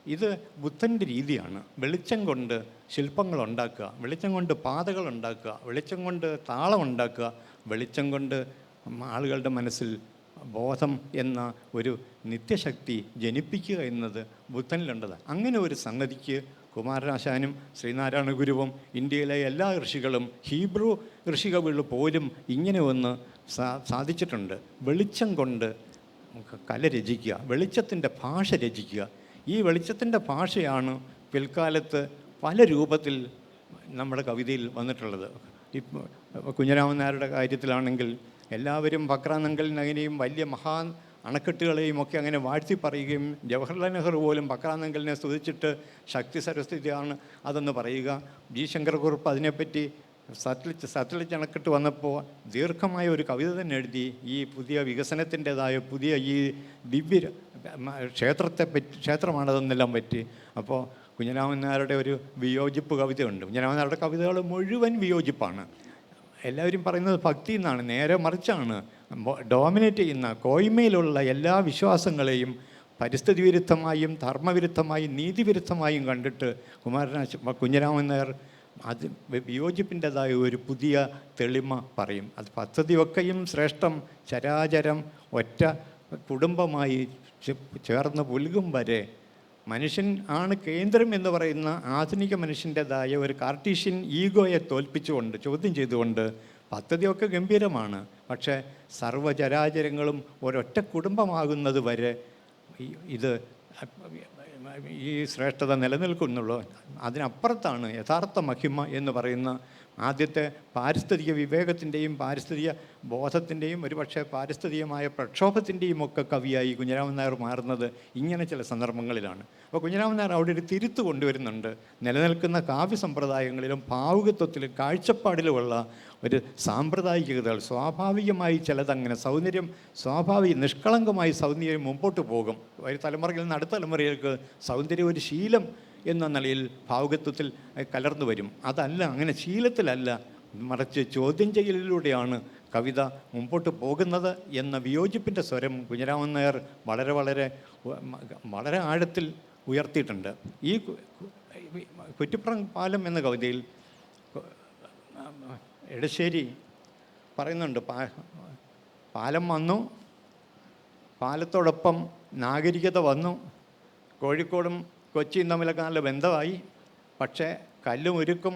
[SPEAKER 2] ഇത് ബുദ്ധൻ്റെ രീതിയാണ്. വെളിച്ചം കൊണ്ട് ശില്പങ്ങളുണ്ടാക്കുക, വെളിച്ചം കൊണ്ട് പാതകളുണ്ടാക്കുക, വെളിച്ചം കൊണ്ട് താളമുണ്ടാക്കുക, വെളിച്ചം കൊണ്ട് ആളുകളുടെ മനസ്സിൽ ബോധം എന്ന ഒരു നിത്യശക്തി ജനിപ്പിക്കുക എന്നത് ബുദ്ധനിലുണ്ടത്. അങ്ങനെ ഒരു സംഗതിക്ക് കുമാരനാശാനും ശ്രീനാരായണ ഗുരുവും ഇന്ത്യയിലെ എല്ലാ ഋഷികളും, ഹീബ്രു ഋഷികവികൾ പോലും ഇങ്ങനെ ഒന്ന് സാധിച്ചിട്ടുണ്ട്. വെളിച്ചം കൊണ്ട് കല രചിക്കുക, വെളിച്ചത്തിൻ്റെ ഭാഷ രചിക്കുക. ഈ വെളിച്ചത്തിൻ്റെ ഭാഷയാണ് പിൽക്കാലത്ത് പല രൂപത്തിൽ നമ്മുടെ കവിതയിൽ വന്നിട്ടുള്ളത്. ഇപ്പോൾ കുഞ്ഞിരാമൻ നായരുടെ കാര്യത്തിലാണെങ്കിൽ എല്ലാവരും ഫക്രാനങ്കൽ നഗിനെയും വലിയ മഹാൻ അണക്കെട്ടുകളെയും ഒക്കെ അങ്ങനെ വാഴ്ത്തി പറയുകയും ജവഹർലാൽ നെഹ്റു പോലും ഫക്രാനങ്കലിനെ സ്തുതിച്ചിട്ട് ശക്തി സരസ്വതിയാണ് അതെന്ന് പറയുക. ജി ശങ്കരക്കുറുപ്പ് അതിനെപ്പറ്റി സത്ലജ് അണക്കെട്ട് വന്നപ്പോൾ ദീർഘമായ ഒരു കവിത തന്നെ എഴുതി ഈ പുതിയ വികസനത്തിൻ്റെതായ പുതിയ ഈ ദിവ്യ ക്ഷേത്രമാണതെന്നെല്ലാം പറ്റി. അപ്പോൾ കുഞ്ഞിരാമൻ നായരുടെ ഒരു വിയോജിപ്പ് കവിതയുണ്ട്. കുഞ്ഞിരാമൻ നായരുടെ കവിതകൾ മുഴുവൻ വിയോജിപ്പാണ്. എല്ലാവരും പറയുന്നത് ഭക്തി എന്നാണ്, നേരെ മറിച്ചാണ്. ഡോമിനേറ്റ് ചെയ്യുന്ന കോയ്മയിലുള്ള എല്ലാ വിശ്വാസങ്ങളെയും പരിസ്ഥിതി വിരുദ്ധമായും ധർമ്മവിരുദ്ധമായും നീതിവിരുദ്ധമായും കണ്ടിട്ട് കുഞ്ഞിരാമൻ നായർ അത് വിയോജിപ്പിൻ്റെതായ ഒരു പുതിയ തെളിമ പറയും. അത് പദ്ധതിയൊക്കെയും ശ്രേഷ്ഠം ചരാചരം ഒറ്റ കുടുംബമായി ചേർന്ന് പുൽകും വരെ മനുഷ്യൻ ആണ് കേന്ദ്രം എന്ന് പറയുന്ന ആധുനിക മനുഷ്യൻ്റെതായ ഒരു കാർട്ടീഷ്യൻ ഈഗോയെ തോൽപ്പിച്ചുകൊണ്ട് ചോദ്യം ചെയ്തുകൊണ്ട് പദ്ധതിയൊക്കെ ഗംഭീരമാണ്. പക്ഷേ സർവ്വചരാചരങ്ങളും ഒരൊറ്റ കുടുംബമാകുന്നത് വരെ ഇത് ഈ ശ്രേഷ്ഠത നിലനിൽക്കുന്നുള്ളൂ. അതിനപ്പുറത്താണ് യഥാർത്ഥ മഹിമ എന്ന് പറയുന്ന ആദ്യത്തെ പാരിസ്ഥിതിക വിവേകത്തിൻ്റെയും പാരിസ്ഥിതിക ബോധത്തിൻ്റെയും ഒരുപക്ഷെ പാരിസ്ഥിതികമായ പ്രക്ഷോഭത്തിൻ്റെയും ഒക്കെ കവിയായി കുഞ്ഞിരാമൻ നായർ മാറുന്നത് ഇങ്ങനെ ചില സന്ദർഭങ്ങളിലാണ്. അപ്പോൾ കുഞ്ഞിരാമൻ നായർ അവിടെ ഒരു തിരുത്ത് കൊണ്ടുവരുന്നുണ്ട്. നിലനിൽക്കുന്ന കാവ്യ സമ്പ്രദായങ്ങളിലും ഭാവുകത്വത്തിലും കാഴ്ചപ്പാടിലുമുള്ള ഒരു സാമ്പ്രദായികതകൾ സ്വാഭാവികമായി ചിലതങ്ങനെ സൗന്ദര്യം നിഷ്കളങ്കമായി സൗന്ദര്യം മുമ്പോട്ട് പോകും. ഒരു തലമുറയിൽ നിന്ന് അടുത്ത തലമുറയിലേക്ക് സൗന്ദര്യം ഒരു ശീലം എന്ന നിലയിൽ ഭാവുകത്വത്തിൽ കലർന്നു വരും. അതല്ല, അങ്ങനെ ശീലത്തിലല്ല, മറിച്ച് ചോദ്യം ചെയ്യലിലൂടെയാണ് കവിത മുമ്പോട്ട് പോകുന്നത് എന്ന വിയോജിപ്പിൻ്റെ സ്വരം കുഞ്ഞിരാമൻ നായർ വളരെ വളരെ വളരെ ആഴത്തിൽ ഉയർത്തിയിട്ടുണ്ട്. ഈ കുറ്റിപ്പുറം പാലം എന്ന കവിതയിൽ എടശ്ശേരി പറയുന്നുണ്ട്, പാലം വന്നു, പാലത്തോടൊപ്പം നാഗരികത വന്നു, കോഴിക്കോടും കൊച്ചിയും തമ്മിലൊക്കെ നല്ല ബന്ധമായി. പക്ഷേ കല്ലും ഉരുക്കും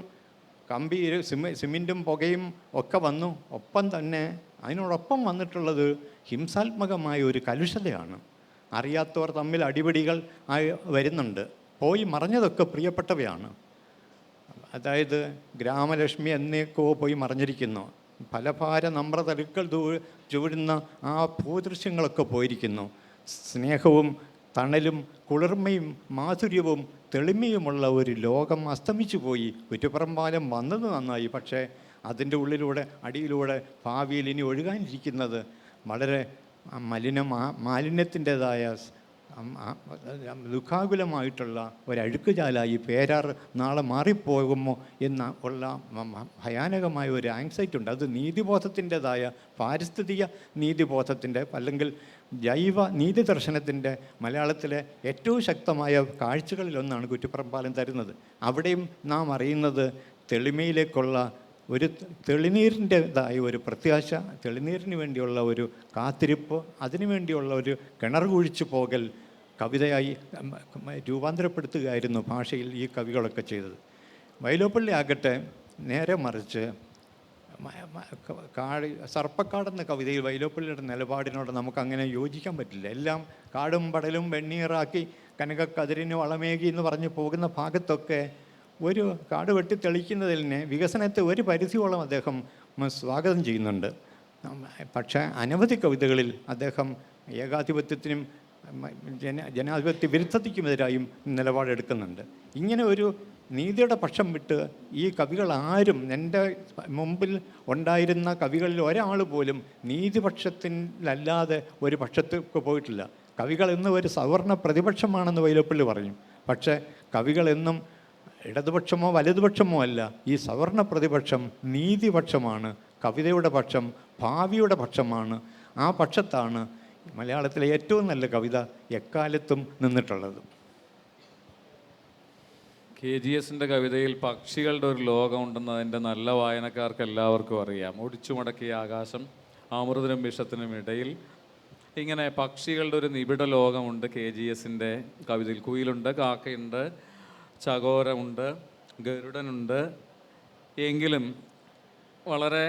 [SPEAKER 2] കമ്പി സിമെൻറ്റും പുകയും ഒക്കെ വന്നു. ഒപ്പം തന്നെ അതിനോടൊപ്പം വന്നിട്ടുള്ളത് ഹിംസാത്മകമായ ഒരു കലുഷതയാണ്. അറിയാത്തവർ തമ്മിൽ അടിപിടികൾ ആയി വരുന്നുണ്ട്. പോയി മറഞ്ഞതൊക്കെ പ്രിയപ്പെട്ടവയാണ്. അതായത് ഗ്രാമലക്ഷ്മി എന്നേക്കോ പോയി മറിഞ്ഞിരിക്കുന്നു. ഫലഭാര നമ്രതലുക്കൾ ചൂടുന്ന ആ ഭൂദൃശ്യങ്ങളൊക്കെ പോയിരിക്കുന്നു. സ്നേഹവും തണലും കുളിർമയും മാധുര്യവും തെളിമയുമുള്ള ഒരു ലോകം അസ്തമിച്ചു പോയി. കുറ്റിപ്പുറം പാലം വന്നത് നന്നായി, പക്ഷേ അതിൻ്റെ ഉള്ളിലൂടെ അടിയിലൂടെ ഭാവിയിൽ ഇനി ഒഴുകാനിരിക്കുന്നത് വളരെ മാലിന്യത്തിൻ്റെതായ ദുഃഖാകുലമായിട്ടുള്ള ഒരഴുക്കുചാലായി പേരാർ നാളെ മാറിപ്പോകുമോ എന്ന ഉള്ള ഭയാനകമായ ഒരു ആങ്സൈറ്റി ഉണ്ട്. അത് നീതിബോധത്തിൻ്റെതായ പാരിസ്ഥിതിക നീതിബോധത്തിൻ്റെ അല്ലെങ്കിൽ ജൈവ നീതി ദർശനത്തിൻ്റെ മലയാളത്തിലെ ഏറ്റവും ശക്തമായ കാഴ്ചകളിലൊന്നാണ് കുറ്റിപ്പുറം പാലം തരുന്നത്. അവിടെയും നാം അറിയുന്നത് തെളിമയിലേക്കുള്ള ഒരു തെളിനീരിൻ്റെതായ ഒരു പ്രത്യാശ, തെളിനീരിന് വേണ്ടിയുള്ള ഒരു കാത്തിരിപ്പ്, അതിനു വേണ്ടിയുള്ള ഒരു കിണർ കുഴിച്ചു പോകൽ കവിതയായി രൂപാന്തരപ്പെടുത്തുകയായിരുന്നു ഭാഷയിൽ ഈ കവികളൊക്കെ ചെയ്തത്. വൈലോപ്പള്ളി ആകട്ടെ നേരെ മറിച്ച് സർപ്പക്കാടെന്ന കവിതയിൽ വൈലോപ്പള്ളിയുടെ നിലപാടിനോട് നമുക്കങ്ങനെ യോജിക്കാൻ പറ്റില്ല. എല്ലാം കാടും പടലും വെണ്ണീറാക്കി കനകക്കതിരിന് വളമേകി എന്ന് പറഞ്ഞ് പോകുന്ന ഭാഗത്തൊക്കെ ഒരു കാട് വെട്ടി തെളിക്കുന്നതിനെ വികസനത്തെ ഒരു പരിധിയോളം അദ്ദേഹം സ്വാഗതം ചെയ്യുന്നുണ്ട്. പക്ഷേ അനവധി കവിതകളിൽ അദ്ദേഹം ഏകാധിപത്യത്തിനും ജനാധിപത്യ വിരുദ്ധതയ്ക്കുമെതിരായും നിലപാടെടുക്കുന്നുണ്ട്. ഇങ്ങനെ ഒരു നീതിയുടെ പക്ഷം വിട്ട് ഈ കവികൾ ആരും, എൻ്റെ മുമ്പിൽ ഉണ്ടായിരുന്ന കവികളിൽ ഒരാൾ പോലും നീതിപക്ഷത്തിലല്ലാതെ ഒരു പക്ഷത്തേക്ക് പോയിട്ടില്ല. കവികൾ എന്നും ഒരു സവർണ പ്രതിപക്ഷമാണെന്ന് വൈലോപ്പള്ളി പറഞ്ഞു. പക്ഷേ കവികളെന്നും ഇടതുപക്ഷമോ വലതുപക്ഷമോ അല്ല. ഈ സവർണ പ്രതിപക്ഷം നീതിപക്ഷമാണ്, കവിതയുടെ പക്ഷം ഭാവിയുടെ പക്ഷമാണ്. ആ പക്ഷത്താണ് മലയാളത്തിലെ ഏറ്റവും നല്ല കവിത എക്കാലത്തും നിന്നിട്ടുള്ളത്.
[SPEAKER 1] KGSൻ്റെ കവിതയിൽ പക്ഷികളുടെ ഒരു ലോകമുണ്ടെന്ന് അതിൻ്റെ നല്ല വായനക്കാർക്ക് എല്ലാവർക്കും അറിയാം. ഒടിച്ചുമടക്കിയ ആകാശം, അമൃതനും വിഷത്തിനും ഇടയിൽ, ഇങ്ങനെ പക്ഷികളുടെ ഒരു നിബിഡ ലോകമുണ്ട് KGSൻ്റെ കവിതയിൽ. കുയിലുണ്ട്, കാക്കയുണ്ട്, ചകോരമുണ്ട്, ഗരുഡനുണ്ട്. എങ്കിലും വളരെ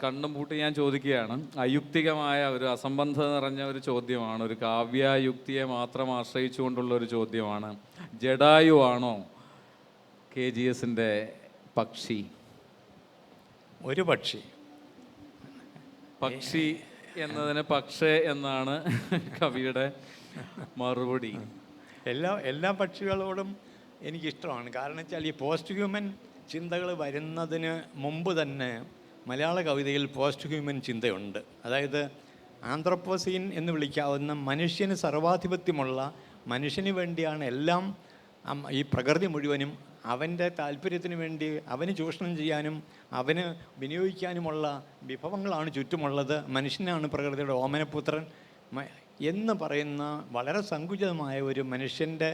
[SPEAKER 1] കണ്ണും പൂട്ടി ഞാൻ ചോദിക്കുകയാണ്. അയുക്തികമായ ഒരു അസംബന്ധം നിറഞ്ഞ ഒരു ചോദ്യമാണ്, ഒരു കാവ്യയുക്തിയെ മാത്രം ആശ്രയിച്ചുകൊണ്ടുള്ള ഒരു ചോദ്യമാണ്. ജഡായു ആണോ KGSൻ്റെ പക്ഷി?
[SPEAKER 2] ഒരു പക്ഷി
[SPEAKER 1] പക്ഷി എന്നതിന് പക്ഷേ എന്നാണ് കവിയുടെ മറുപടി.
[SPEAKER 2] എല്ലാ പക്ഷികളോടും എനിക്കിഷ്ടമാണ്. കാരണം വെച്ചാൽ ഈ പോസ്റ്റ് ഹ്യൂമൻ ചിന്തകൾ വരുന്നതിന് മുമ്പ് തന്നെ മലയാള കവിതയിൽ പോസ്റ്റ് ഹ്യൂമൻ ചിന്തയുണ്ട്. അതായത് ആന്ത്രോപ്പോസീൻ എന്ന് വിളിക്കാവുന്ന മനുഷ്യന് സർവാധിപത്യമുള്ള, മനുഷ്യന് വേണ്ടിയാണ് എല്ലാം, ഈ പ്രകൃതി മുഴുവനും അവൻ്റെ താല്പര്യത്തിന് വേണ്ടി അവന് ചൂഷണം ചെയ്യാനും അവന് വിനിയോഗിക്കാനുമുള്ള വിഭവങ്ങളാണ് ചുറ്റുമുള്ളത്. മനുഷ്യനാണ് പ്രകൃതിയുടെ ഓമനപുത്രൻ എന്ന് പറയുന്ന വളരെ സങ്കുചിതമായ ഒരു മനുഷ്യൻ്റെ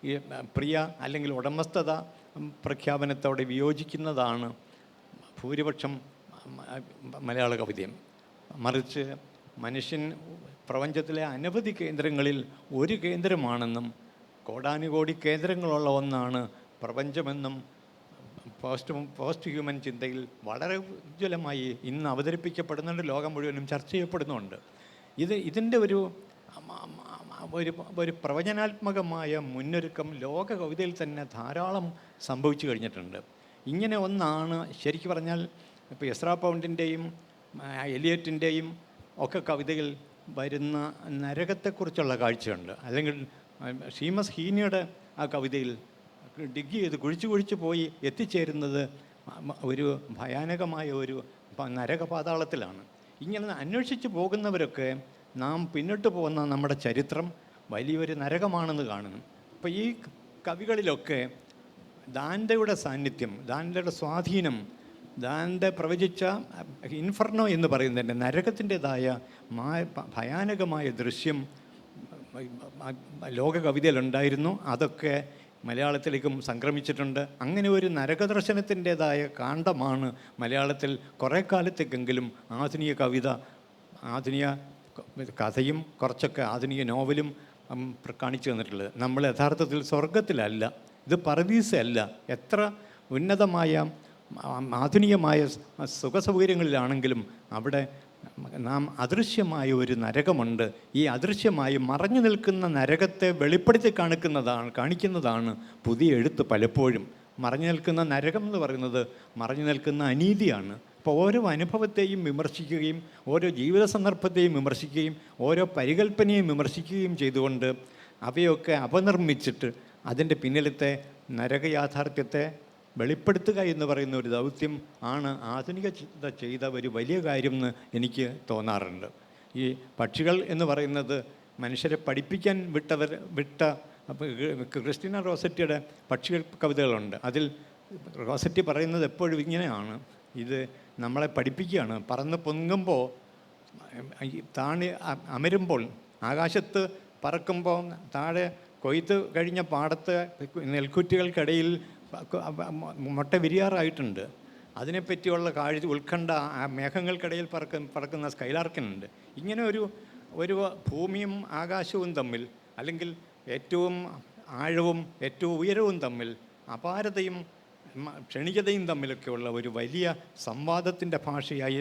[SPEAKER 2] ഈ പ്രിയ അല്ലെങ്കിൽ ഉടമസ്ഥത പ്രഖ്യാപനത്തോടെ വിയോജിക്കുന്നതാണ് ഭൂരിപക്ഷം മലയാള കവിതയും. മറിച്ച് മനുഷ്യൻ പ്രപഞ്ചത്തിലെ അനവധി കേന്ദ്രങ്ങളിൽ ഒരു കേന്ദ്രമാണെന്നും കോടാനുകോടി കേന്ദ്രങ്ങളുള്ള ഒന്നാണ് പ്രപഞ്ചമെന്നും പോസ്റ്റ് ഹ്യൂമൻ ചിന്തയിൽ വളരെ ഉജ്ജ്വലമായി ഇന്ന് അവതരിപ്പിക്കപ്പെടുന്നുണ്ട്, ലോകം മുഴുവനും ചർച്ച ചെയ്യപ്പെടുന്നുണ്ട്. ഇതിൻ്റെ ഒരു പ്രവചനാത്മകമായ മുന്നൊരുക്കം ലോക കവിതയിൽ തന്നെ ധാരാളം സംഭവിച്ചു കഴിഞ്ഞിട്ടുണ്ട്. ഇങ്ങനെ ഒന്നാണ് ശരിക്കും പറഞ്ഞാൽ ഇപ്പോൾ എസ്രാ പൗണ്ടിൻ്റെയും എലിയറ്റിൻ്റെയും ഒക്കെ കവിതയിൽ വരുന്ന നരകത്തെക്കുറിച്ചുള്ള കാഴ്ചയുണ്ട്. അല്ലെങ്കിൽ ഷീമസ് ഹീനിയുടെ ആ കവിതയിൽ ഡിഗ് ചെയ്ത് കുഴിച്ചു പോയി എത്തിച്ചേരുന്നത് ഒരു ഭയാനകമായ ഒരു നരകപാതാളത്തിലാണ്. ഇങ്ങനെ അന്വേഷിച്ച് പോകുന്നവരൊക്കെ നാം പിന്നിട്ട് പോകുന്ന നമ്മുടെ ചരിത്രം വലിയൊരു നരകമാണെന്ന് കാണുന്നു. അപ്പോൾ ഈ കവികളിലൊക്കെ ദാന്തെയുടെ സാന്നിധ്യം, ദാന്തെയുടെ സ്വാധീനം, ദാന്തെ പ്രവചിച്ച ഇൻഫർണോ എന്ന് പറയുന്നതിൻ്റെ നരകത്തിൻ്റെതായ ഭയാനകമായ ദൃശ്യം ലോക കവിതയിലുണ്ടായിരുന്നു. അതൊക്കെ മലയാളത്തിലേക്കും സംക്രമിച്ചിട്ടുണ്ട്. അങ്ങനെ ഒരു നരകദർശനത്തിൻ്റെതായ കാണ്ഡമാണ് മലയാളത്തിൽ കുറേ കാലത്തേക്കെങ്കിലും ആധുനിക കവിത, ആധുനിക കഥയും കുറച്ചൊക്കെ ആധുനിക നോവലും കാണിച്ചു തന്നിട്ടുള്ളത്. നമ്മൾ യഥാർത്ഥത്തിൽ സ്വർഗത്തിലല്ല, ഇത് പറുദീസയല്ല. എത്ര ഉന്നതമായ ആധുനികമായ സുഖസൗകര്യങ്ങളിലാണെങ്കിലും അവിടെ നാം അദൃശ്യമായ ഒരു നരകമുണ്ട്. ഈ അദൃശ്യമായി മറഞ്ഞു നിൽക്കുന്ന നരകത്തെ വെളിപ്പെടുത്തി കാണിക്കുന്നതാണ് പുതിയ എഴുത്ത്. പലപ്പോഴും മറഞ്ഞു നിൽക്കുന്ന നരകം എന്ന് പറയുന്നത് മറഞ്ഞു നിൽക്കുന്ന അനീതിയാണ്. അപ്പോൾ ഓരോ അനുഭവത്തെയും വിമർശിക്കുകയും ഓരോ ജീവിത സന്ദർഭത്തെയും വിമർശിക്കുകയും ഓരോ പരികല്പനയും വിമർശിക്കുകയും ചെയ്തുകൊണ്ട് അവയൊക്കെ അപനിർമ്മിച്ചിട്ട് അതിൻ്റെ പിന്നിലത്തെ നരകയാഥാർത്ഥ്യത്തെ വെളിപ്പെടുത്തുക എന്ന് പറയുന്ന ഒരു ദൗത്യം ആണ് ആധുനിക ചിന്ത ചെയ്ത ഒരു വലിയ കാര്യം എന്ന് എനിക്ക് തോന്നാറുണ്ട്. ഈ പക്ഷികൾ എന്ന് പറയുന്നത് മനുഷ്യരെ പഠിപ്പിക്കാൻ വിട്ട ക്രിസ്റ്റീന റോസറ്റിയുടെ പക്ഷികൾ കവിതകളുണ്ട്. അതിൽ റോസറ്റി പറയുന്നത് എപ്പോഴും ഇങ്ങനെയാണ്: ഇത് നമ്മളെ പഠിപ്പിക്കുകയാണ്. പറന്ന് പൊങ്ങുമ്പോൾ, അമരുമ്പോൾ, ആകാശത്ത് പറക്കുമ്പോൾ താഴെ കൊയ്ത്ത് കഴിഞ്ഞ പാടത്ത് നെൽക്കുറ്റികൾക്കിടയിൽ മുട്ട വിരിയാറായിട്ടുണ്ട്. അതിനെപ്പറ്റിയുള്ള ഉത്കണ്ഠ മേഘങ്ങൾക്കിടയിൽ പറക്കുന്ന സ്കൈലാർക്കിനുണ്ട്. ഇങ്ങനെ ഒരു ഭൂമിയും ആകാശവും തമ്മിൽ, അല്ലെങ്കിൽ ഏറ്റവും ആഴവും ഏറ്റവും ഉയരവും തമ്മിൽ, അപാരതയും ക്ഷണികതയും തമ്മിലൊക്കെയുള്ള ഒരു വലിയ സംവാദത്തിൻ്റെ ഭാഷയായി,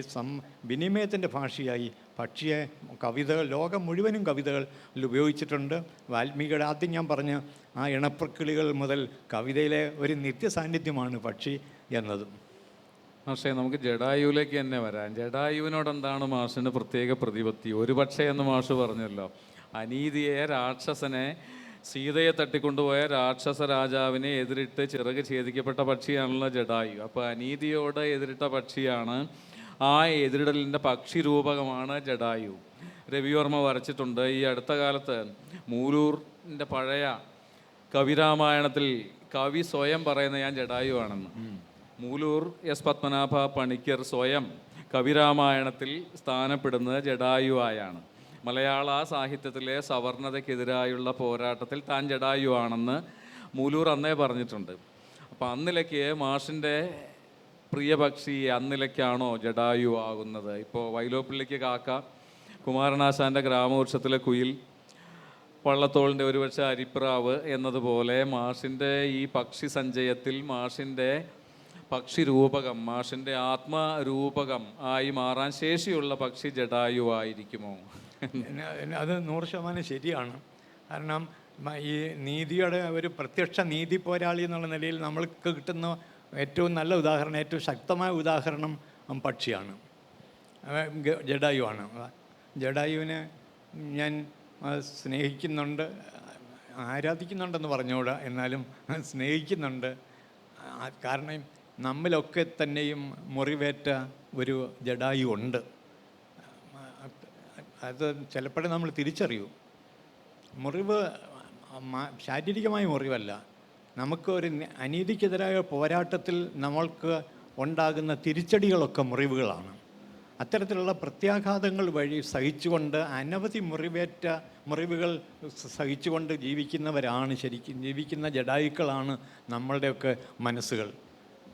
[SPEAKER 2] വിനിമയത്തിൻ്റെ ഭാഷയായി പക്ഷിയെ കവിതകൾ, ലോകം മുഴുവനും കവിതകളിൽ ഉപയോഗിച്ചിട്ടുണ്ട്. വാൽമീകിയുടെ ആദ്യം ഞാൻ പറഞ്ഞ ആ ഇണപ്പക്കിളികൾ മുതൽ കവിതയിലെ ഒരു നിത്യസാന്നിധ്യമാണ് പക്ഷി എന്നതും.
[SPEAKER 1] മാഷേ, നമുക്ക് ജഡായുവിലേക്ക് തന്നെ വരാം. ജഡായുവിനോട് എന്താണ് മാഷിന് പ്രത്യേക പ്രതിപത്തി? ഒരു പക്ഷേ എന്ന് മാഷ് പറഞ്ഞല്ലോ, അനീതിയെ, രാക്ഷസനെ, സീതയെ തട്ടിക്കൊണ്ടുപോയ രാക്ഷസ രാജാവിനെ എതിരിട്ട് ചിറക് ഛേദിക്കപ്പെട്ട പക്ഷിയാണല്ലോ ജഡായു. അപ്പോൾ അനീതിയോട് എതിരിട്ട പക്ഷിയാണ്. ആ എതിരിടലിൻ്റെ പക്ഷി രൂപകമാണ് ജഡായു. രവിവർമ്മ വരച്ചിട്ടുണ്ട്. ഈ അടുത്ത കാലത്ത് മൂലൂരിൻ്റെ പഴയ കവിരാമായണത്തിൽ കവി സ്വയം പറയുന്ന ഞാൻ ജഡായു ആണെന്ന്. മൂലൂർ എസ് പത്മനാഭ പണിക്കർ സ്വയം കവിരാമായണത്തിൽ സ്ഥാനപ്പെടുന്നത് ജഡായു ആയാണ്. മലയാള സാഹിത്യത്തിലെ സവർണതയ്ക്കെതിരായുള്ള പോരാട്ടത്തിൽ താൻ ജഡായു ആണെന്ന് മൂലൂർ അന്നേ പറഞ്ഞിട്ടുണ്ട്. അപ്പോൾ അന്നിലയ്ക്ക് മാഷിൻ്റെ പ്രിയപക്ഷി അന്നിലയ്ക്കാണോ ജഡായു ആകുന്നത്? ഇപ്പോൾ വൈലോപ്പിള്ളിക്ക് കാക്ക, കുമാരനാശാൻ്റെ ഗ്രാമവൃക്ഷത്തിലെ കുയിൽ, വള്ളത്തോളിൻ്റെ ഒരുപക്ഷെ അരിപ്രാവ് എന്നതുപോലെ മാഷിൻ്റെ ഈ പക്ഷി സഞ്ചയത്തിൽ മാഷിൻ്റെ പക്ഷി രൂപകം, മാഷിൻ്റെ ആത്മരൂപകം ആയി മാറാൻ ശേഷിയുള്ള പക്ഷി ജടായുവായിരിക്കുമോ?
[SPEAKER 2] അത് 100% ശരിയാണ്. കാരണം ഈ നീതിയുടെ ഒരു പ്രത്യക്ഷ നീതി പോരാളി എന്നുള്ള നിലയിൽ നമ്മൾക്ക് കിട്ടുന്ന ഏറ്റവും നല്ല ഉദാഹരണം, ഏറ്റവും ശക്തമായ ഉദാഹരണം പക്ഷിയാണ്, ജടായുവാണ്. ജടായുവിനെ ഞാൻ സ്നേഹിക്കുന്നുണ്ട്, ആരാധിക്കുന്നുണ്ടെന്ന് പറഞ്ഞുകൂടാ, എന്നാലും സ്നേഹിക്കുന്നുണ്ട്. കാരണം നമ്മിലൊക്കെ തന്നെയും മുറിവേറ്റ ഒരു ജടായു ഉണ്ട്. അത് ചിലപ്പോഴേ നമ്മൾ തിരിച്ചറിയൂ. മുറിവ് ശാരീരികമായ മുറിവല്ല, നമുക്ക് ഒരു അനീതിക്കെതിരായ പോരാട്ടത്തിൽ നമ്മൾക്ക് ഉണ്ടാകുന്ന തിരിച്ചടികളൊക്കെ മുറിവുകളാണ്. അത്തരത്തിലുള്ള പ്രത്യാഘാതങ്ങൾ വഴി സഹിച്ചുകൊണ്ട് അനവധി മുറിവുകൾ സഹിച്ചുകൊണ്ട് ജീവിക്കുന്നവരാണ് ശരിക്കും ജീവിക്കുന്ന ജടായുക്കളാണ് നമ്മളുടെയൊക്കെ മനസ്സുകൾ.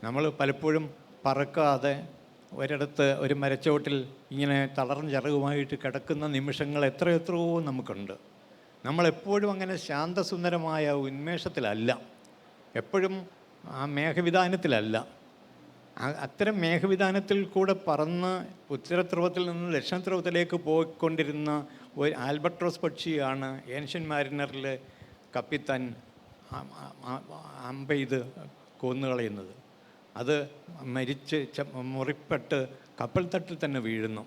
[SPEAKER 2] നമ്മൾ പലപ്പോഴും പറക്കാതെ ഒരിടത്ത് ഒരു മരച്ചോട്ടിൽ ഇങ്ങനെ തളർന്ന ചിറകുമായിട്ട് കിടക്കുന്ന നിമിഷങ്ങൾ എത്രയോ നമുക്കുണ്ട്. നമ്മളെപ്പോഴും അങ്ങനെ ശാന്തസുന്ദരമായ ഉന്മേഷത്തിലല്ല, എപ്പോഴും ആ മേഘവിധാനത്തിലല്ല. അത്തരം മേഘവിധാനത്തിൽ കൂടെ പറന്ന് ഉത്തരധ്രുവത്തിൽ നിന്ന് ദക്ഷിണധ്രുവത്തിലേക്ക് പോയിക്കൊണ്ടിരുന്ന ഒരു ആൽബട്രോസ് പക്ഷിയാണ് ഏൻഷ്യൻ മാരിനറിലെ കപ്പിത്താൻ അമ്പെയ്ത് കൊന്നുകളയുന്നത്. അത് മരിച്ച് മുറിപ്പെട്ട് കപ്പൽ തട്ടിൽ തന്നെ വീഴുന്നു.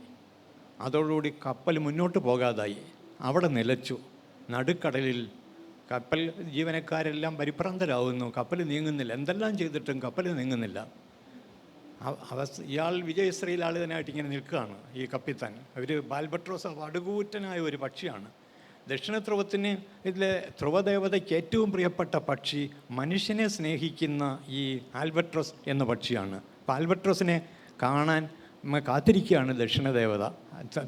[SPEAKER 2] അതോടുകൂടി കപ്പൽ മുന്നോട്ട് പോകാതായി, അവിടെ നിലച്ചു. നടുക്കടലിൽ കപ്പൽ ജീവനക്കാരെല്ലാം പരിഭ്രാന്തരാകുന്നു, കപ്പൽ നീങ്ങുന്നില്ല. എന്തെല്ലാം ചെയ്തിട്ടും കപ്പൽ നീങ്ങുന്നില്ല. ഇയാൾ വിജയശ്രീലാളിതനായിട്ട് ഇങ്ങനെ നിൽക്കുകയാണ് ഈ കപ്പിത്താൻ. ഒരു ആൽബട്രോസ് പടുകൂറ്റനായ ഒരു പക്ഷിയാണ്. ദക്ഷിണധ്രുവത്തിന് ഇതിലെ ധ്രുവദേവതയ്ക്ക് ഏറ്റവും പ്രിയപ്പെട്ട പക്ഷി മനുഷ്യനെ സ്നേഹിക്കുന്ന ഈ ആൽബട്രോസ് എന്ന പക്ഷിയാണ്. അപ്പോൾ ആൽബട്രോസിനെ കാണാൻ കാത്തിരിക്കുകയാണ്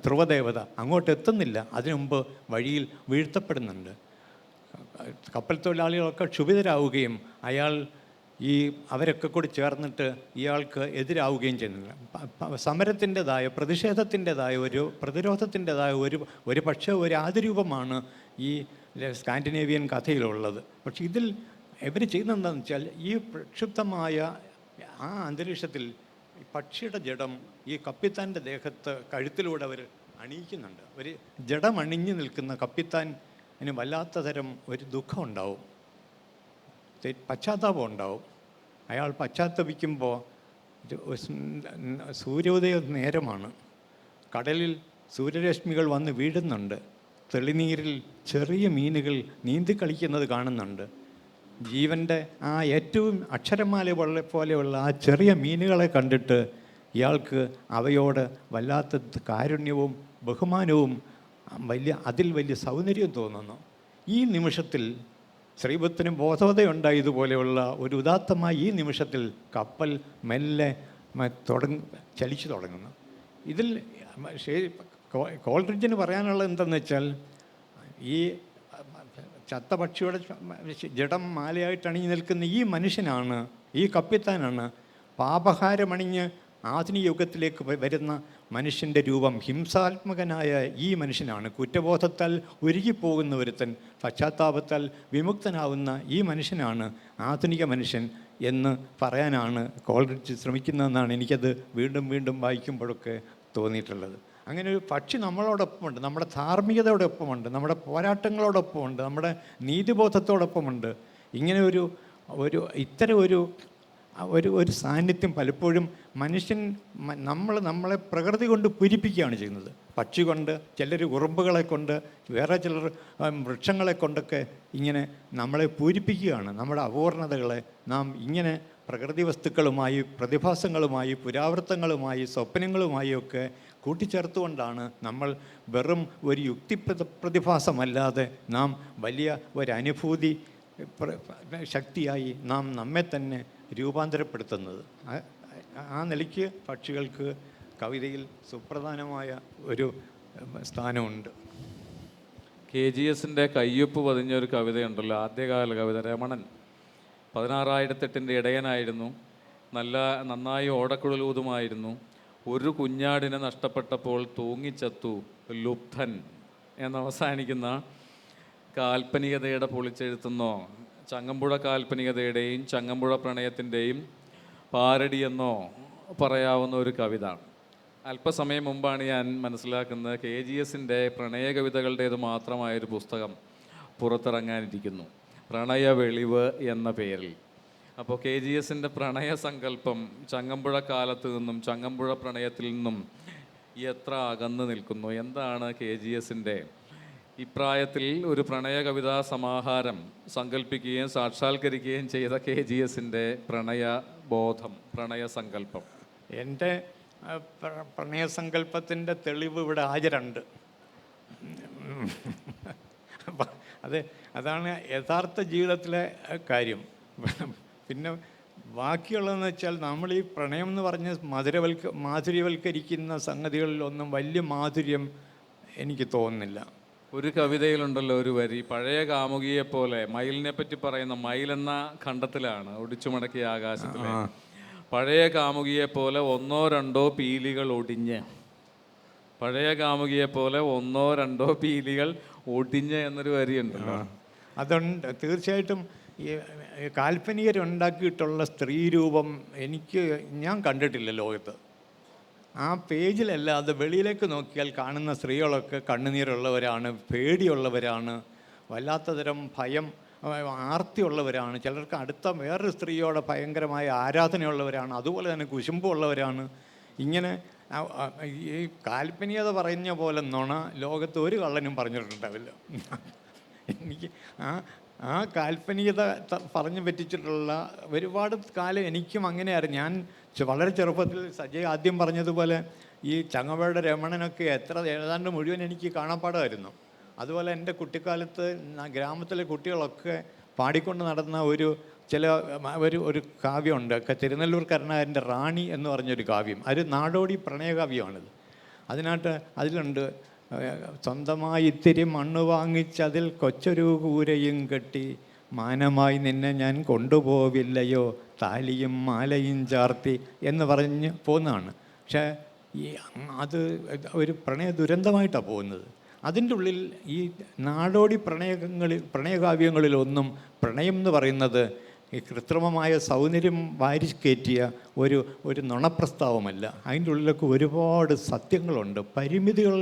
[SPEAKER 2] ധ്രുവദേവത. അങ്ങോട്ട് എത്തുന്നില്ല, അതിനു മുമ്പ് വഴിയിൽ വീഴ്ത്തപ്പെടുന്നുണ്ട്. കപ്പൽ തൊഴിലാളികളൊക്കെ ക്ഷുഭിതരാവുകയും അയാൾ അവരൊക്കെ കൂടി ചേർന്നിട്ട് ഇയാൾക്ക് എതിരാവുകയും ചെയ്യുന്നു. സമരത്തിൻ്റെതായ പ്രതിഷേധത്തിൻ്റെതായ പ്രതിരോധത്തിൻ്റെതായ ഒരു പക്ഷേ ഒരു ആദിരൂപമാണ് ഈ സ്കാൻഡിനേവിയൻ കഥയിലുള്ളത്. പക്ഷെ ഇതിൽ ഇവർ ചെയ്യുന്നതെന്താണെന്ന് വെച്ചാൽ ഈ പ്രക്ഷുബ്ധമായ ആ അന്തരീക്ഷത്തിൽ പക്ഷിയുടെ ജഡം ഈ കപ്പിത്താൻ്റെ ദേഹത്ത് കഴുത്തിലൂടെ അവർ അണിയിക്കുന്നുണ്ട്. ഒരു ജഡം അണിഞ്ഞു നിൽക്കുന്ന കപ്പിത്താന് വല്ലാത്ത തരം ഒരു ദുഃഖം ഉണ്ടാവും, പശ്ചാത്താപം ഉണ്ടാവും. അയാൾ പശ്ചാത്തപിക്കുമ്പോൾ സൂര്യോദയ നേരമാണ്, കടലിൽ സൂര്യരശ്മികൾ വന്ന് വീഴുന്നുണ്ട്, തെളിനീരിൽ ചെറിയ മീനുകൾ നീന്തി കളിക്കുന്നത് കാണുന്നുണ്ട്. ജീവൻ്റെ ആ ഏറ്റവും അക്ഷരമാല പോലെയുള്ള ആ ചെറിയ മീനുകളെ കണ്ടിട്ട് ഇയാൾക്ക് അവയോട് വല്ലാത്ത കാരുണ്യവും ബഹുമാനവും അതിൽ വലിയ സൗന്ദര്യവും തോന്നുന്നു. ഈ നിമിഷത്തിൽ ശ്രീബുദ്ധനും ബോധവതയുണ്ടായതുപോലെയുള്ള ഒരു ഉദാത്തമായ ഈ നിമിഷത്തിൽ കപ്പൽ മെല്ലെ ചലിച്ചു തുടങ്ങുന്നു. ഇതിൽ കോൾറിഡ്ജിന് പറയാനുള്ളത് എന്തെന്ന് വെച്ചാൽ, ഈ ചത്ത പക്ഷിയുടെ ജഡം മാലയായിട്ട് അണിഞ്ഞു നിൽക്കുന്ന ഈ മനുഷ്യനാണ്, ഈ കപ്പിത്താനാണ് പാപഹാരമണിഞ്ഞ് ആധുനിക യുഗത്തിലേക്ക് വരുന്ന മനുഷ്യൻ്റെ രൂപം. ഹിംസാത്മകനായ ഈ മനുഷ്യനാണ്, കുറ്റബോധത്താൽ ഉരുകിപ്പോകുന്ന ഒരുത്തൻ, പശ്ചാത്താപത്താൽ വിമുക്തനാവുന്ന ഈ മനുഷ്യനാണ് ആധുനിക മനുഷ്യൻ എന്ന് പറയാനാണ് കോൾറിഡ്ജ് ശ്രമിക്കുന്നതെന്നാണ് എനിക്കത് വീണ്ടും വീണ്ടും വായിക്കുമ്പോഴൊക്കെ തോന്നിയിട്ടുള്ളത്. അങ്ങനെ ഒരു പക്ഷി നമ്മളോടൊപ്പമുണ്ട്, നമ്മുടെ ധാർമ്മികതയോടൊപ്പമുണ്ട്, നമ്മുടെ പോരാട്ടങ്ങളോടൊപ്പമുണ്ട്, നമ്മുടെ നീതിബോധത്തോടൊപ്പമുണ്ട്. ഇങ്ങനെ ഇത്തരം ഒരു സാന്നിധ്യം പലപ്പോഴും നമ്മളെ പ്രകൃതി കൊണ്ട് പൂരിപ്പിക്കുകയാണ് ചെയ്യുന്നത്. പക്ഷി കൊണ്ട്, ചിലർ ഉറുമ്പുകളെ കൊണ്ട്, വേറെ ചിലർ വൃക്ഷങ്ങളെ കൊണ്ടൊക്കെ ഇങ്ങനെ നമ്മളെ പൂരിപ്പിക്കുകയാണ്. നമ്മുടെ അപൂർണതകളെ നാം ഇങ്ങനെ പ്രകൃതി വസ്തുക്കളുമായി, പ്രതിഭാസങ്ങളുമായി, പുരാവൃത്തങ്ങളുമായി, സ്വപ്നങ്ങളുമായി ഒക്കെ കൂട്ടിച്ചേർത്തുകൊണ്ടാണ് നമ്മൾ വെറും ഒരു യുക്തി പ്രതിഭാസമല്ലാതെ നാം വലിയ ഒരനുഭൂതി ശക്തിയായി നാം നമ്മെ തന്നെ രൂപാന്തരപ്പെടുത്തുന്നത്. ആ നിലയ്ക്ക് പക്ഷികൾക്ക് കവിതയിൽ സുപ്രധാനമായ ഒരു സ്ഥാനമുണ്ട്.
[SPEAKER 1] KGSൻ്റെ കയ്യൊപ്പ് പതിഞ്ഞൊരു കവിതയുണ്ടല്ലോ, ആദ്യകാല കവിത. രമണൻ 16,008 ഇടയനായിരുന്നു, നന്നായി ഓടക്കുഴലൂതുമായിരുന്നു. ഒരു കുഞ്ഞാടിനെ നഷ്ടപ്പെട്ടപ്പോൾ തൂങ്ങിച്ചത്തു ലുബ്ധൻ എന്നവസാനിക്കുന്ന കാൽപ്പനികതയുടെ പൊളിച്ചെഴുത്തുന്നോ ചങ്ങമ്പുഴ കാൽപ്പനികതയുടെയും ചങ്ങമ്പുഴ പ്രണയത്തിൻ്റെയും പാരഡിയെന്നോ പറയാവുന്ന ഒരു കവിത. അല്പസമയം മുമ്പാണ് ഞാൻ മനസ്സിലാക്കുന്നത് KGSൻ്റെ പ്രണയ കവിതകളുടേത് മാത്രമായൊരു പുസ്തകം പുറത്തിറങ്ങാനിരിക്കുന്നു, പ്രണയ വെളിവ് എന്ന പേരിൽ. അപ്പോൾ KGSൻ്റെ പ്രണയ സങ്കല്പം ചങ്ങമ്പുഴ കാലത്ത് നിന്നും ചങ്ങമ്പുഴ പ്രണയത്തിൽ നിന്നും എത്ര അകന്നു നിൽക്കുന്നു? എന്താണ് KGSൻ്റെ ഇപ്രായത്തിൽ ഒരു പ്രണയ കവിതാ സമാഹാരം സങ്കല്പിക്കുകയും സാക്ഷാത്കരിക്കുകയും ചെയ്ത KGSൻ്റെ പ്രണയ ബോധം, പ്രണയ സങ്കല്പം?
[SPEAKER 2] എൻ്റെ പ്രണയസങ്കല്പത്തിൻ്റെ തെളിവ് ഇവിടെ ഹാജരുണ്ട്. അതാണ് യഥാർത്ഥ ജീവിതത്തിലെ കാര്യം. പിന്നെ ബാക്കിയുള്ളതെന്ന് വെച്ചാൽ നമ്മൾ ഈ പ്രണയം എന്ന് പറഞ്ഞ് മാധുര്യവൽക്കരിക്കുന്ന സംഗതികളിലൊന്നും വലിയ മാധുര്യം എനിക്ക് തോന്നുന്നില്ല.
[SPEAKER 1] ഒരു കവിതയിലുണ്ടല്ലോ ഒരു വരി, പഴയ കാമുകിയെ പോലെ, മയിലിനെ പറ്റി പറയുന്ന, മയിലെന്ന ഖണ്ഡത്തിലാണ് ഒടിച്ചുമടക്കിയ ആകാശത്തിലെ, പഴയ കാമുകിയെ പോലെ ഒന്നോ രണ്ടോ പീലികൾ ഒടിഞ്ഞ്, പഴയ കാമുകിയെ പോലെ ഒന്നോ രണ്ടോ പീലികൾ ഒടിഞ്ഞ് എന്നൊരു വരിയുണ്ടല്ലോ.
[SPEAKER 2] അതുണ്ട് തീർച്ചയായിട്ടും. ഈ കാൽപ്പനികരുണ്ടാക്കിയിട്ടുള്ള സ്ത്രീരൂപം ഞാൻ കണ്ടിട്ടില്ല ലോകത്ത്. ആ പേജിലല്ലാതെ വെളിയിലേക്ക് നോക്കിയാൽ കാണുന്ന സ്ത്രീകളൊക്കെ കണ്ണുനീരുള്ളവരാണ്, പേടിയുള്ളവരാണ്, വല്ലാത്തതരം ഭയം, ആർത്തിയുള്ളവരാണ്. ചിലർക്ക് അടുത്ത വേറൊരു സ്ത്രീയോടെ ഭയങ്കരമായ ആരാധനയുള്ളവരാണ്, അതുപോലെ തന്നെ കുശുമ്പുള്ളവരാണ്. ഇങ്ങനെ ഈ കാൽപ്പനികത പറഞ്ഞ പോലെ നുണ ലോകത്ത് ഒരു കള്ളനും പറഞ്ഞിട്ടുണ്ടാവില്ല. എനിക്ക് ആ കാൽപ്പനികത പറഞ്ഞു പറ്റിച്ചിട്ടുള്ള ഒരുപാട് കാലം എനിക്കും അങ്ങനെയായിരുന്നു. ഞാൻ വളരെ ചെറുപ്പത്തിൽ സജയ് ആദ്യം പറഞ്ഞതുപോലെ ഈ ചങ്ങമ്പുഴയുടെ രമണനൊക്കെ ഏതാണ്ട് മുഴുവൻ എനിക്ക് കാണാപ്പാടമായിരുന്നു. അതുപോലെ എൻ്റെ കുട്ടിക്കാലത്ത് ഗ്രാമത്തിലെ കുട്ടികളൊക്കെ പാടിക്കൊണ്ട് നടന്ന ഒരു കാവ്യമുണ്ട്, തിരുനെല്ലൂർ കരുണാകരൻ്റെ റാണി എന്ന് പറഞ്ഞൊരു കാവ്യം. അത് നാടോടി പ്രണയകാവ്യമാണിത്. അതിലുണ്ട്, സ്വന്തമായി ഇത്തിരി മണ്ണ് വാങ്ങിച്ചതിൽ കൊച്ചൊരു കൂരയും കെട്ടി, മാനമായി നിന്നെ ഞാൻ കൊണ്ടുപോവില്ലയോ താലിയും മാലയും ചാർത്തി എന്ന് പറഞ്ഞ് പോകുന്നതാണ്. പക്ഷേ അത് ഒരു പ്രണയ ദുരന്തമായിട്ടാണ് പോകുന്നത്. അതിൻ്റെ ഉള്ളിൽ ഈ നാടോടി പ്രണയകാവ്യങ്ങളിലൊന്നും പ്രണയം എന്ന് പറയുന്നത് ഈ കൃത്രിമമായ സൗന്ദര്യം വാരിക്കയറ്റിയ ഒരു നുണപ്രസ്താവമല്ല. അതിൻ്റെ ഉള്ളിലൊക്കെ ഒരുപാട് സത്യങ്ങളുണ്ട്, പരിമിതികൾ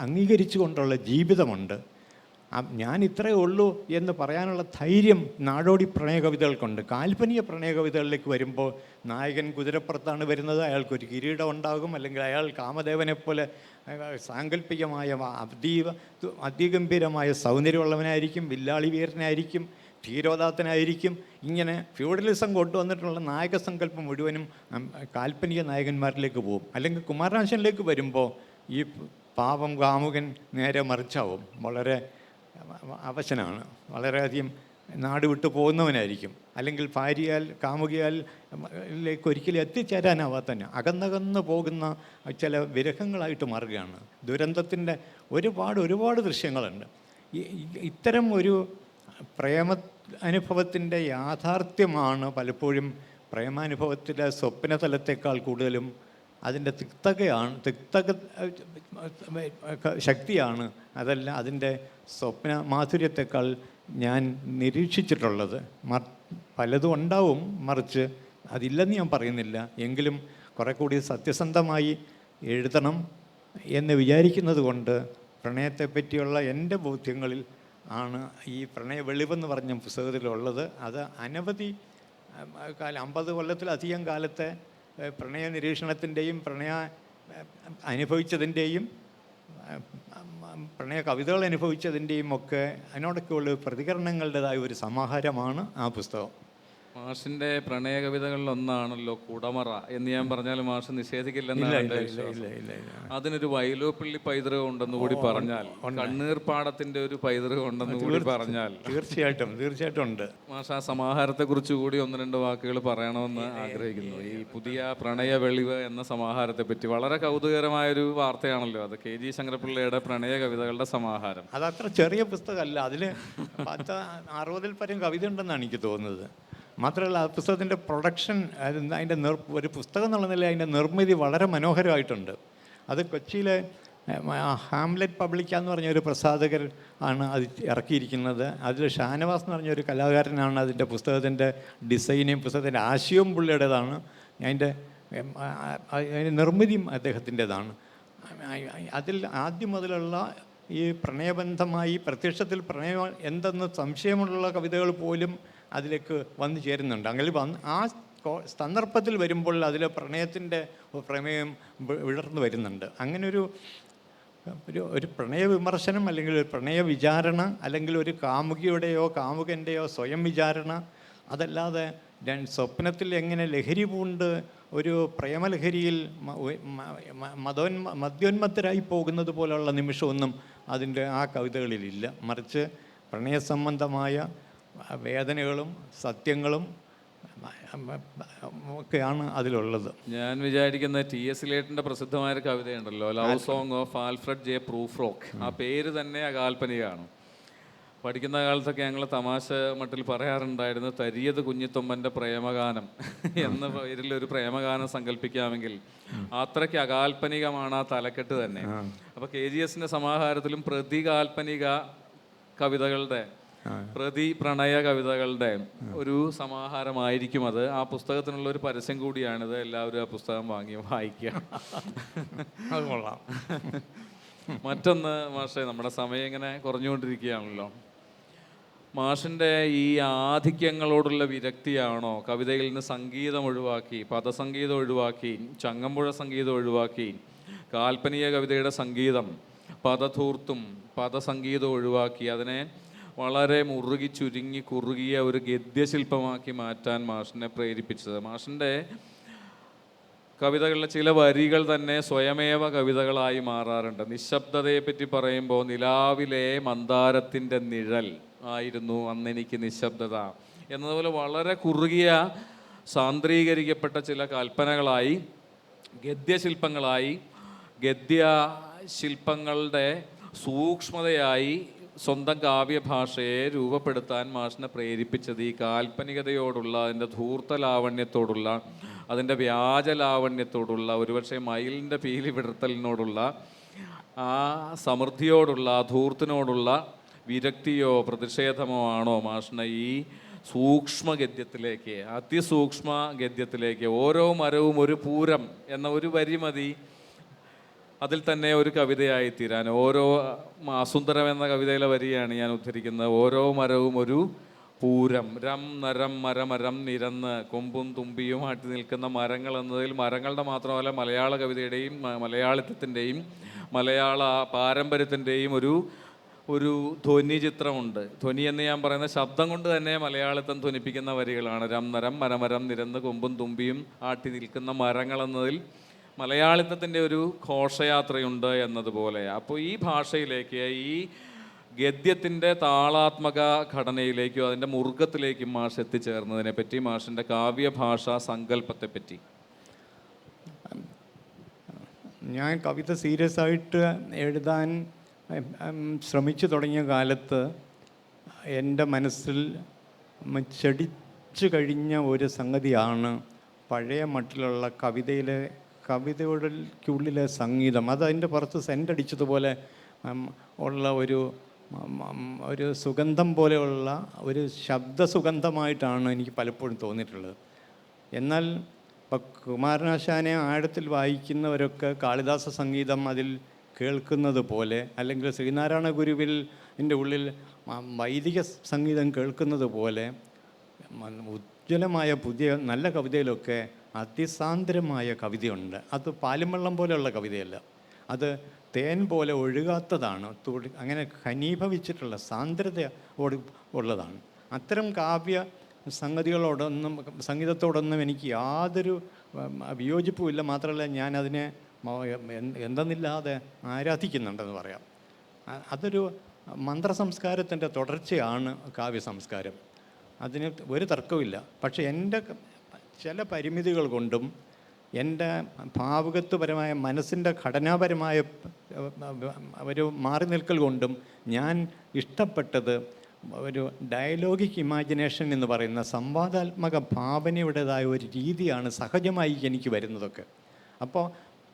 [SPEAKER 2] അംഗീകരിച്ചു കൊണ്ടുള്ള ജീവിതമുണ്ട്. ഞാൻ ഇത്രയേ ഉള്ളൂ എന്ന് പറയാനുള്ള ധൈര്യം നാടോടി പ്രണയകവിതകൾക്കുണ്ട്. കാൽപ്പനിക പ്രണയകവിതകളിലേക്ക് വരുമ്പോൾ നായകൻ കുതിരപ്പുറത്താണ് വരുന്നത്, അയാൾക്കൊരു കിരീടം ഉണ്ടാകും, അല്ലെങ്കിൽ അയാൾ കാമദേവനെ പോലെ സാങ്കല്പികമായ അതിഗംഭീരമായ സൗന്ദര്യമുള്ളവനായിരിക്കും, വില്ലാളി വീരനായിരിക്കും, ധീരോദാത്തനായിരിക്കും. ഇങ്ങനെ ഫ്യൂഡലിസം കൊണ്ടുവന്നിട്ടുള്ള നായക സങ്കല്പം മുഴുവനും കാൽപ്പനിക നായകന്മാരിലേക്ക് പോകും. അല്ലെങ്കിൽ കുമാരനാശനിലേക്ക് വരുമ്പോൾ ഈ പാവം കാമുകൻ നേരെ മറിച്ചാവും, വളരെ അവശനാണ്, വളരെയധികം നാട് വിട്ടു പോകുന്നവനായിരിക്കും, അല്ലെങ്കിൽ കാമുകിയാലേക്ക് ഒരിക്കലും എത്തിച്ചേരാനാവാത്തന്നെ അകന്നകന്ന് പോകുന്ന ചില വിരഹങ്ങളായിട്ട് മാറുകയാണ്. ദുരന്തത്തിൻ്റെ ഒരുപാട് ദൃശ്യങ്ങളുണ്ട്. ഇത്തരം ഒരു പ്രേമ അനുഭവത്തിൻ്റെ യാഥാർത്ഥ്യമാണ് പലപ്പോഴും പ്രേമാനുഭവത്തിലെ സ്വപ്നതലത്തേക്കാൾ കൂടുതലും അതിൻ്റെ തിക്തക ശക്തിയാണ്. അതല്ല അതിൻ്റെ സ്വപ്ന മാധുര്യത്തെക്കാൾ ഞാൻ നിരീക്ഷിച്ചിട്ടുള്ളത്. പലതും ഉണ്ടാവും, മറിച്ച് അതില്ലെന്ന് ഞാൻ പറയുന്നില്ല. എങ്കിലും കുറെ കൂടി സത്യസന്ധമായി എഴുതണം എന്ന് വിചാരിക്കുന്നത് കൊണ്ട് പ്രണയത്തെപ്പറ്റിയുള്ള എൻ്റെ ബോധ്യങ്ങളിൽ ആണ് ഈ പ്രണയ വെളിവെന്ന് പറഞ്ഞ പുസ്തകത്തിലുള്ളത്. അത് അനവധി 50 കൊല്ലത്തിലധികം കാലത്തെ പ്രണയ നിരീക്ഷണത്തിൻ്റെയും അനുഭവിച്ചതിൻ്റെയും പ്രണയ കവിതകൾ അനുഭവിച്ചതിൻ്റെയും ഒക്കെ അതിനോടൊക്കെയുള്ള പ്രതികരണങ്ങളുടേതായ ഒരു സമാഹാരമാണ് ആ പുസ്തകം.
[SPEAKER 1] മാഷിൻ്റെ പ്രണയ കവിതകളിൽ ഒന്നാണല്ലോ കുടമറ എന്ന് ഞാൻ പറഞ്ഞാൽ മാഷ് നിഷേധിക്കില്ലെന്നാണ് എൻ്റെ വിശ്വാസം. അതിനൊരു വൈലോപ്പിള്ളി പൈതൃകം ഉണ്ടെന്ന് കൂടി പറഞ്ഞാൽ, കണ്ണീർപ്പാടത്തിൻ്റെ ഒരു പൈതൃകം ഉണ്ടെന്ന് കൂടി പറഞ്ഞാൽ
[SPEAKER 2] തീർച്ചയായിട്ടും ഉണ്ട്.
[SPEAKER 1] മാഷ് ആ സമാഹാരത്തെക്കുറിച്ച് കൂടി 1-2 വാക്കുകൾ പറയണമെന്ന് ആഗ്രഹിക്കുന്നു. ഈ പുതിയ പ്രണയ വെളിവ് എന്ന സമാഹാരത്തെ പറ്റി വളരെ കൗതുകരമായൊരു വാർത്തയാണല്ലോ അത്, KG ശങ്കരപ്പിള്ളയുടെ പ്രണയ കവിതകളുടെ സമാഹാരം.
[SPEAKER 2] അതത്ര ചെറിയ പുസ്തകമല്ല, അതിൽ 60-ൽ പരം കവിത ഉണ്ടെന്നാണ് എനിക്ക് തോന്നുന്നത്. മാത്രമല്ല ആ പുസ്തകത്തിൻ്റെ പ്രൊഡക്ഷൻ, അതിൻ്റെ ഒരു പുസ്തകം എന്നുള്ള നിലയിൽ അതിൻ്റെ നിർമ്മിതി വളരെ മനോഹരമായിട്ടുണ്ട്. അത് കൊച്ചിയിലെ ഹാംലെറ്റ് പബ്ലിക്ക എന്ന് പറഞ്ഞ ഒരു പ്രസാധകർ ആണ് അത് ഇറക്കിയിരിക്കുന്നത്. അതിൽ ഷാനവാസ് എന്ന് പറഞ്ഞൊരു കലാകാരനാണ് അതിൻ്റെ പുസ്തകത്തിൻ്റെ ഡിസൈനും പുസ്തകത്തിൻ്റെ ആശയവും പുള്ളിയുടേതാണ്. അതിൻ്റെ നിർമ്മിതിയും അദ്ദേഹത്തിൻ്റെതാണ്. അതിൽ ആദ്യം മുതലുള്ള ഈ പ്രണയബന്ധമായി പ്രത്യക്ഷത്തിൽ പ്രണയം എന്തെന്ന് സംശയമുള്ള കവിതകൾ പോലും അതിലേക്ക് വന്നു ചേരുന്നുണ്ട്. അങ്ങനെ ആ സന്ദർഭത്തിൽ വരുമ്പോൾ അതിൽ പ്രണയത്തിൻ്റെ പ്രമേയം വിടർന്നു വരുന്നുണ്ട്. അങ്ങനെ ഒരു പ്രണയ വിമർശനം അല്ലെങ്കിൽ ഒരു പ്രണയ വിചാരണ അല്ലെങ്കിൽ ഒരു കാമുകിയുടെയോ കാമുകൻ്റെയോ സ്വയം വിചാരണ, അതല്ലാതെ സ്വപ്നത്തിൽ എങ്ങനെ ലഹരി പൂണ്ട് ഒരു പ്രേമലഹരിയിൽ മദ്യോന്മത്തരായി പോകുന്നത് പോലുള്ള നിമിഷമൊന്നും അതിൻ്റെ ആ കവിതകളിലില്ല. മറിച്ച് പ്രണയസംബന്ധമായ വേദനകളും സത്യങ്ങളും ഒക്കെയാണ് അതിലുള്ളത്.
[SPEAKER 1] ഞാൻ വിചാരിക്കുന്ന TS ഇലേട്ടൻ്റെ പ്രസിദ്ധമായ കവിതയുണ്ടല്ലോ, love song of Alfred J Prufrock. ആ പേര് തന്നെ കാൽപ്പനികമാണ്. പഠിക്കുന്ന കാലത്തൊക്കെ ഞങ്ങൾ തമാശ മട്ടിൽ പറയാറുണ്ടായിരുന്നു, തരിയത് കുഞ്ഞിത്തുമ്മൻ്റെ പ്രേമഗാനം എന്ന പേരിലൊരു പ്രേമഗാനം സങ്കല്പിക്കാമെങ്കിൽ അത്രയ്ക്ക് അകാൽപ്പനികമാണ് ആ തലക്കെട്ട് തന്നെ. അപ്പോൾ KGSൻ്റെ സമാഹാരത്തിലും പ്രതി കാൽപ്പനിക കവിതകളുടെ, പ്രതി പ്രണയ കവിതകളുടെ ഒരു സമാഹാരമായിരിക്കും അത്. ആ പുസ്തകത്തിനുള്ള ഒരു പരസ്യം കൂടിയാണിത്. എല്ലാവരും ആ പുസ്തകം വാങ്ങി വായിക്കുക.
[SPEAKER 2] അത് കൊള്ളാം.
[SPEAKER 1] മറ്റൊന്ന് മാഷെ, നമ്മുടെ സമയം ഇങ്ങനെ കുറഞ്ഞുകൊണ്ടിരിക്കുകയാണല്ലോ. മാഷിൻ്റെ ഈ ആധിക്യങ്ങളോടുള്ള വിരക്തിയാണോ കവിതയിൽ നിന്ന് സംഗീതം ഒഴിവാക്കി, പദസംഗീതം ഒഴിവാക്കി, ചങ്ങമ്പുഴ സംഗീതം ഒഴിവാക്കി, കാൽപ്പനിക കവിതയുടെ സംഗീതം പദധൂർത്തും പദസംഗീതം ഒഴിവാക്കി അതിനെ വളരെ മുറുകി ചുരുങ്ങി കുറുകിയ ഒരു ഗദ്യശില്പമാക്കി മാറ്റാൻ മാഷിനെ പ്രേരിപ്പിച്ചത്? മാഷിൻ്റെ കവിതകളിലെ ചില വരികൾ തന്നെ സ്വയമേവ കവിതകളായി മാറാറുണ്ട്. നിശബ്ദതയെപ്പറ്റി പറയുമ്പോൾ, നിലാവിലെ മന്ദാരത്തിൻ്റെ നിഴൽ ആയിരുന്നു അന്നെനിക്ക് നിശബ്ദത എന്നതുപോലെ വളരെ കുറുകിയ സാന്ദ്രീകരിക്കപ്പെട്ട ചില കൽപ്പനകളായി, ഗദ്യശില്പങ്ങളായി, ഗദ്യശില്പങ്ങളുടെ സൂക്ഷ്മതയായി സ്വന്തം കാവ്യഭാഷയെ രൂപപ്പെടുത്താൻ മാഷിനെ പ്രേരിപ്പിച്ചത് ഈ കാൽപ്പനികതയോടുള്ള, അതിൻ്റെ ധൂർത്തലാവണ്യത്തോടുള്ള, അതിൻ്റെ വ്യാജലാവണ്യത്തോടുള്ള, ഒരുപക്ഷെ മയിലിൻ്റെ പീലി വിടർത്തലിനോടുള്ള, ആ സമൃദ്ധിയോടുള്ള, ആ ധൂർത്തിനോടുള്ള വിരക്തിയോ പ്രതിഷേധമോ ആണോ മാഷിനെ ഈ സൂക്ഷ്മ ഗദ്യത്തിലേക്ക്, അതിസൂക്ഷ്മ ഗദ്യത്തിലേക്ക്? ഓരോ മരവും ഒരു പൂരം എന്ന ഒരു വരി മതി അതിൽ തന്നെ ഒരു കവിതയായി തീരാൻ. ഓരോ അസുന്ദരം എന്ന കവിതയിലെ വരിയാണ് ഞാൻ ഉദ്ധരിക്കുന്നത്. ഓരോ മരവും ഒരു പൂരം, രം നരം മരമരം നിരന്ന് കൊമ്പും തുമ്പിയും ആട്ടി നിൽക്കുന്ന മരങ്ങൾ എന്നതിൽ മരങ്ങളുടെ മാത്രമല്ല മലയാള കവിതയുടെയും മലയാളിത്വത്തിൻ്റെയും മലയാള പാരമ്പര്യത്തിൻ്റെയും ഒരു ധ്വനി ചിത്രമുണ്ട്. ധ്വനി എന്ന് ഞാൻ പറയുന്ന ശബ്ദം കൊണ്ട് തന്നെ മലയാളിത്തം ധ്വനിപ്പിക്കുന്ന വരികളാണ്. രം നരം മരമരം നിരന്ന് കൊമ്പും തുമ്പിയും ആട്ടി നിൽക്കുന്ന മരങ്ങൾ എന്നതിൽ മലയാളിത്തത്തിൻ്റെ ഒരു ഘോഷയാത്രയുണ്ട് എന്നതുപോലെ. അപ്പോൾ ഈ ഭാഷയിലേക്ക്, ഈ ഗദ്യത്തിൻ്റെ താളാത്മക ഘടനയിലേക്കും അതിൻ്റെ മുറുക്കത്തിലേക്കും മാഷ് എത്തിച്ചേർന്നതിനെ പറ്റി, മാഷിൻ്റെ കാവ്യഭാഷാ സങ്കല്പത്തെപ്പറ്റി.
[SPEAKER 2] ഞാൻ കവിത സീരിയസ് ആയിട്ട് എഴുതാൻ ശ്രമിച്ചു തുടങ്ങിയ കാലത്ത് എൻ്റെ മനസ്സിൽ ചെടിച്ചു കഴിഞ്ഞ ഒരു സംഗതിയാണ് പഴയ മട്ടിലുള്ള കവിതയുള്ളിലെ സംഗീതം. അത് അതിൻ്റെ പുറത്ത് സെൻ്റടിച്ചതുപോലെ ഉള്ള ഒരു സുഗന്ധം പോലെയുള്ള ഒരു ശബ്ദസുഗന്ധമായിട്ടാണ് എനിക്ക് പലപ്പോഴും തോന്നിയിട്ടുള്ളത്. എന്നാൽ ഇപ്പം കുമാരനാശാനെ ആഴത്തിൽ വായിക്കുന്നവരൊക്കെ കാളിദാസ സംഗീതം അതിൽ കേൾക്കുന്നത് പോലെ, അല്ലെങ്കിൽ ശ്രീനാരായണ ഗുരുവിൻ്റെ ഉള്ളിൽ വൈദിക സംഗീതം കേൾക്കുന്നത് പോലെ, ഉജ്ജ്വലമായ പുതിയ നല്ല കവിതയിലൊക്കെ അതിസാന്ദ്രമായ കവിതയുണ്ട്. അത് പാലുംവെള്ളം പോലെയുള്ള കവിതയല്ല, അത് തേൻ പോലെ ഒഴുകാത്തതാണ്, അങ്ങനെ ഘനീഭവിച്ചിട്ടുള്ള സാന്ദ്രതയോട് ഉള്ളതാണ്. അത്തരം കാവ്യ സംഗീതത്തോടൊന്നും എനിക്ക് യാതൊരു വിയോജിപ്പുമില്ല. മാത്രമല്ല ഞാൻ അതിനെ എന്തെന്നില്ലാതെ ആരാധിക്കുന്നുണ്ടെന്ന് പറയാം. അതൊരു മന്ത്രസംസ്കാരത്തിൻ്റെ തുടർച്ചയാണ് കാവ്യ സംസ്കാരം, അതിന് ഒരു തർക്കവുമില്ല. പക്ഷേ എൻ്റെ ചില പരിമിതികൾ കൊണ്ടും എൻ്റെ ഭാവുകത്വപരമായ മനസ്സിൻ്റെ ഘടനാപരമായ ഒരു മാറി നിൽക്കൽ കൊണ്ടും ഞാൻ ഇഷ്ടപ്പെട്ടത് ഒരു ഡയലോഗിക് ഇമാജിനേഷൻ എന്ന് പറയുന്ന സംവാദാത്മക ഭാവനയുടേതായ ഒരു രീതിയാണ് സഹജമായി എനിക്ക് വരുന്നതൊക്കെ. അപ്പോൾ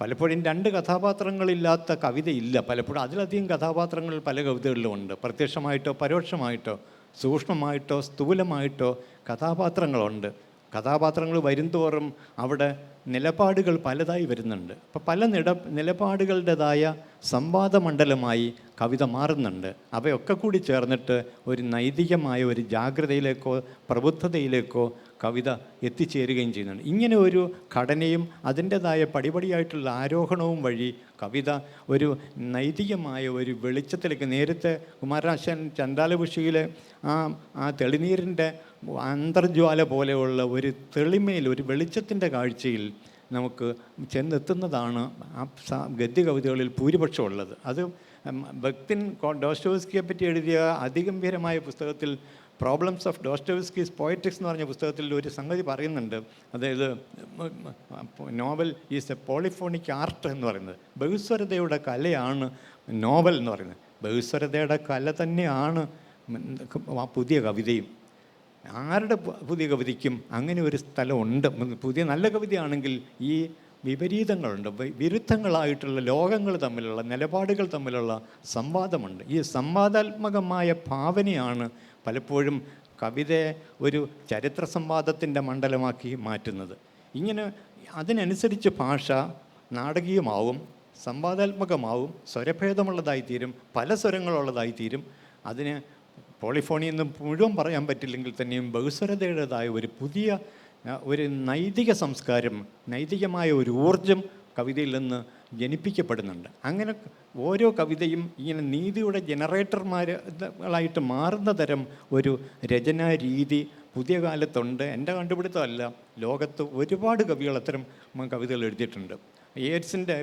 [SPEAKER 2] പലപ്പോഴും രണ്ട് കഥാപാത്രങ്ങളില്ലാത്ത കവിതയില്ല. പലപ്പോഴും അതിലധികം കഥാപാത്രങ്ങൾ പല കവിതകളിലും ഉണ്ട്. പ്രത്യക്ഷമായിട്ടോ പരോക്ഷമായിട്ടോ സൂക്ഷ്മമായിട്ടോ സ്ഥൂലമായിട്ടോ കഥാപാത്രങ്ങളുണ്ട്. കഥാപാത്രങ്ങൾ വരുംതോറും അവിടെ നിലപാടുകൾ പലതായി വരുന്നുണ്ട്. അപ്പോൾ പല നിലപാടുകളുടേതായ സംവാദമണ്ഡലമായി കവിത മാറുന്നുണ്ട്. അവയൊക്കെ കൂടി ചേർന്നിട്ട് ഒരു നൈതികമായ ഒരു ജാഗ്രതയിലേക്കോ പ്രബുദ്ധതയിലേക്കോ കവിത എത്തിച്ചേരുകയും ചെയ്യുന്നുണ്ട്. ഇങ്ങനെ ഒരു ഘടനയും അതിൻ്റേതായ പടിപടിയായിട്ടുള്ള ആരോഹണവും വഴി കവിത ഒരു നൈതികമായ ഒരു വെളിച്ചത്തിലേക്ക്, നേരത്തെ കുമാരനാശാൻ ചണ്ടാലപുഷ്പിയിലെ ആ തെളിനീരിൻ്റെ അന്തർജ്വാല പോലെയുള്ള ഒരു തെളിമയിൽ, ഒരു വെളിച്ചത്തിൻ്റെ കാഴ്ചയിൽ നമുക്ക് ചെന്നെത്തുന്നതാണ് ആ ഗദ്യ കവിതകളിൽ ഭൂരിപക്ഷം ഉള്ളത്. അത് ബക്തിൻ ഡോസ്റ്റോവസ്കിയെ പറ്റി എഴുതിയ അതിഗംഭീരമായ പുസ്തകത്തിൽ പ്രോബ്ലംസ് ഓഫ് ഡോസ്റ്റോവസ്കീസ് പോയറ്റിക്സ് എന്ന് പറഞ്ഞ പുസ്തകത്തിൽ ഒരു സംഗതി പറയുന്നുണ്ട്. അതായത് novel is A polyphonic art എന്ന് പറയുന്നത്. ബഹുസ്വരതയുടെ കലയാണ് നോവൽ എന്ന് പറയുന്നത്. ബഹുസ്വരതയുടെ കല തന്നെയാണ് പുതിയ കവിതയും. ആരുടെ പുതിയ കവിതയ്ക്കും അങ്ങനെ ഒരു സ്ഥലമുണ്ട്. പുതിയ നല്ല കവിതയാണെങ്കിൽ ഈ വിപരീതങ്ങളുണ്ട്, വിരുദ്ധങ്ങളായിട്ടുള്ള ലോകങ്ങൾ തമ്മിലുള്ള നിലപാടുകൾ തമ്മിലുള്ള സംവാദമുണ്ട്. ഈ സംവാദാത്മകമായ ഭാവനയാണ് പലപ്പോഴും കവിതയെ ഒരു ചരിത്ര സംവാദത്തിൻ്റെ മണ്ഡലമാക്കി മാറ്റുന്നത്. ഇങ്ങനെ അതിനനുസരിച്ച് ഭാഷ നാടകീയമാവും, സംവാദാത്മകമാവും, സ്വരഭേദമുള്ളതായിത്തീരും, പല സ്വരങ്ങളുള്ളതായിത്തീരും. അതിന് പോളിഫോണി എന്ന് മുഴുവൻ പറയാൻ പറ്റില്ലെങ്കിൽ തന്നെയും ബഹുസ്വരതയുടേതായ ഒരു പുതിയ ഒരു നൈതിക സംസ്കാരം, നൈതികമായ ഒരു ഊർജം കവിതയിൽ നിന്ന് ജനിപ്പിക്കപ്പെടുന്നുണ്ട്. അങ്ങനെ ഓരോ കവിതയും ഇങ്ങനെ നീതിയുടെ ജനറേറ്റർമാരായിട്ട് മാറുന്ന തരം ഒരു രചനാ രീതി പുതിയ കാലത്തുണ്ട്. എൻ്റെ കണ്ടുപിടുത്തമല്ല, ലോകത്ത് ഒരുപാട് കവികൾ അത്തരം കവിതകൾ എഴുതിയിട്ടുണ്ട്. യേറ്റ്സിൻ്റെ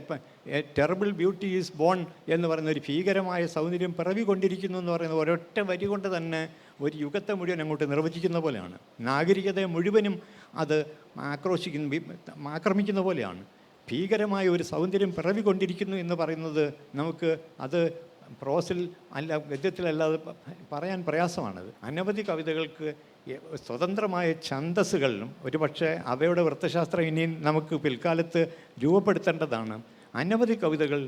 [SPEAKER 2] a terrible beauty is born എന്ന് പറയുന്ന ഒരു ഭീകരമായ സൗന്ദര്യം പിറവികൊണ്ടിരിക്കുന്നു എന്ന് പറയുന്ന ഒരൊറ്റ വരി കൊണ്ട് തന്നെ ഒരു യുഗത്തെ മുഴുവൻ അങ്ങോട്ട് നിർവചിക്കുന്ന പോലെയാണ്. നാഗരികതയെ മുഴുവനും അത് ആക്രമിക്കുന്ന പോലെയാണ്. ഭീകരമായ ഒരു സൗന്ദര്യം പിറവികൊണ്ടിരിക്കുന്നു എന്ന് പറയുന്നത് നമുക്ക് അത് പ്രോസിൽ അല്ല, ഗദ്യത്തിലല്ലാതെ പറയാൻ പ്രയാസമാണത്. അനവധി കവിതകൾക്ക് സ്വതന്ത്രമായ ഛന്ദസ്സുകളിലും ഒരുപക്ഷെ അവയുടെ വൃത്തശാസ്ത്രം ഇനിയും നമുക്ക് പിൽക്കാലത്ത് രൂപപ്പെടുത്തേണ്ടതാണ്. അനവധി കവിതകൾ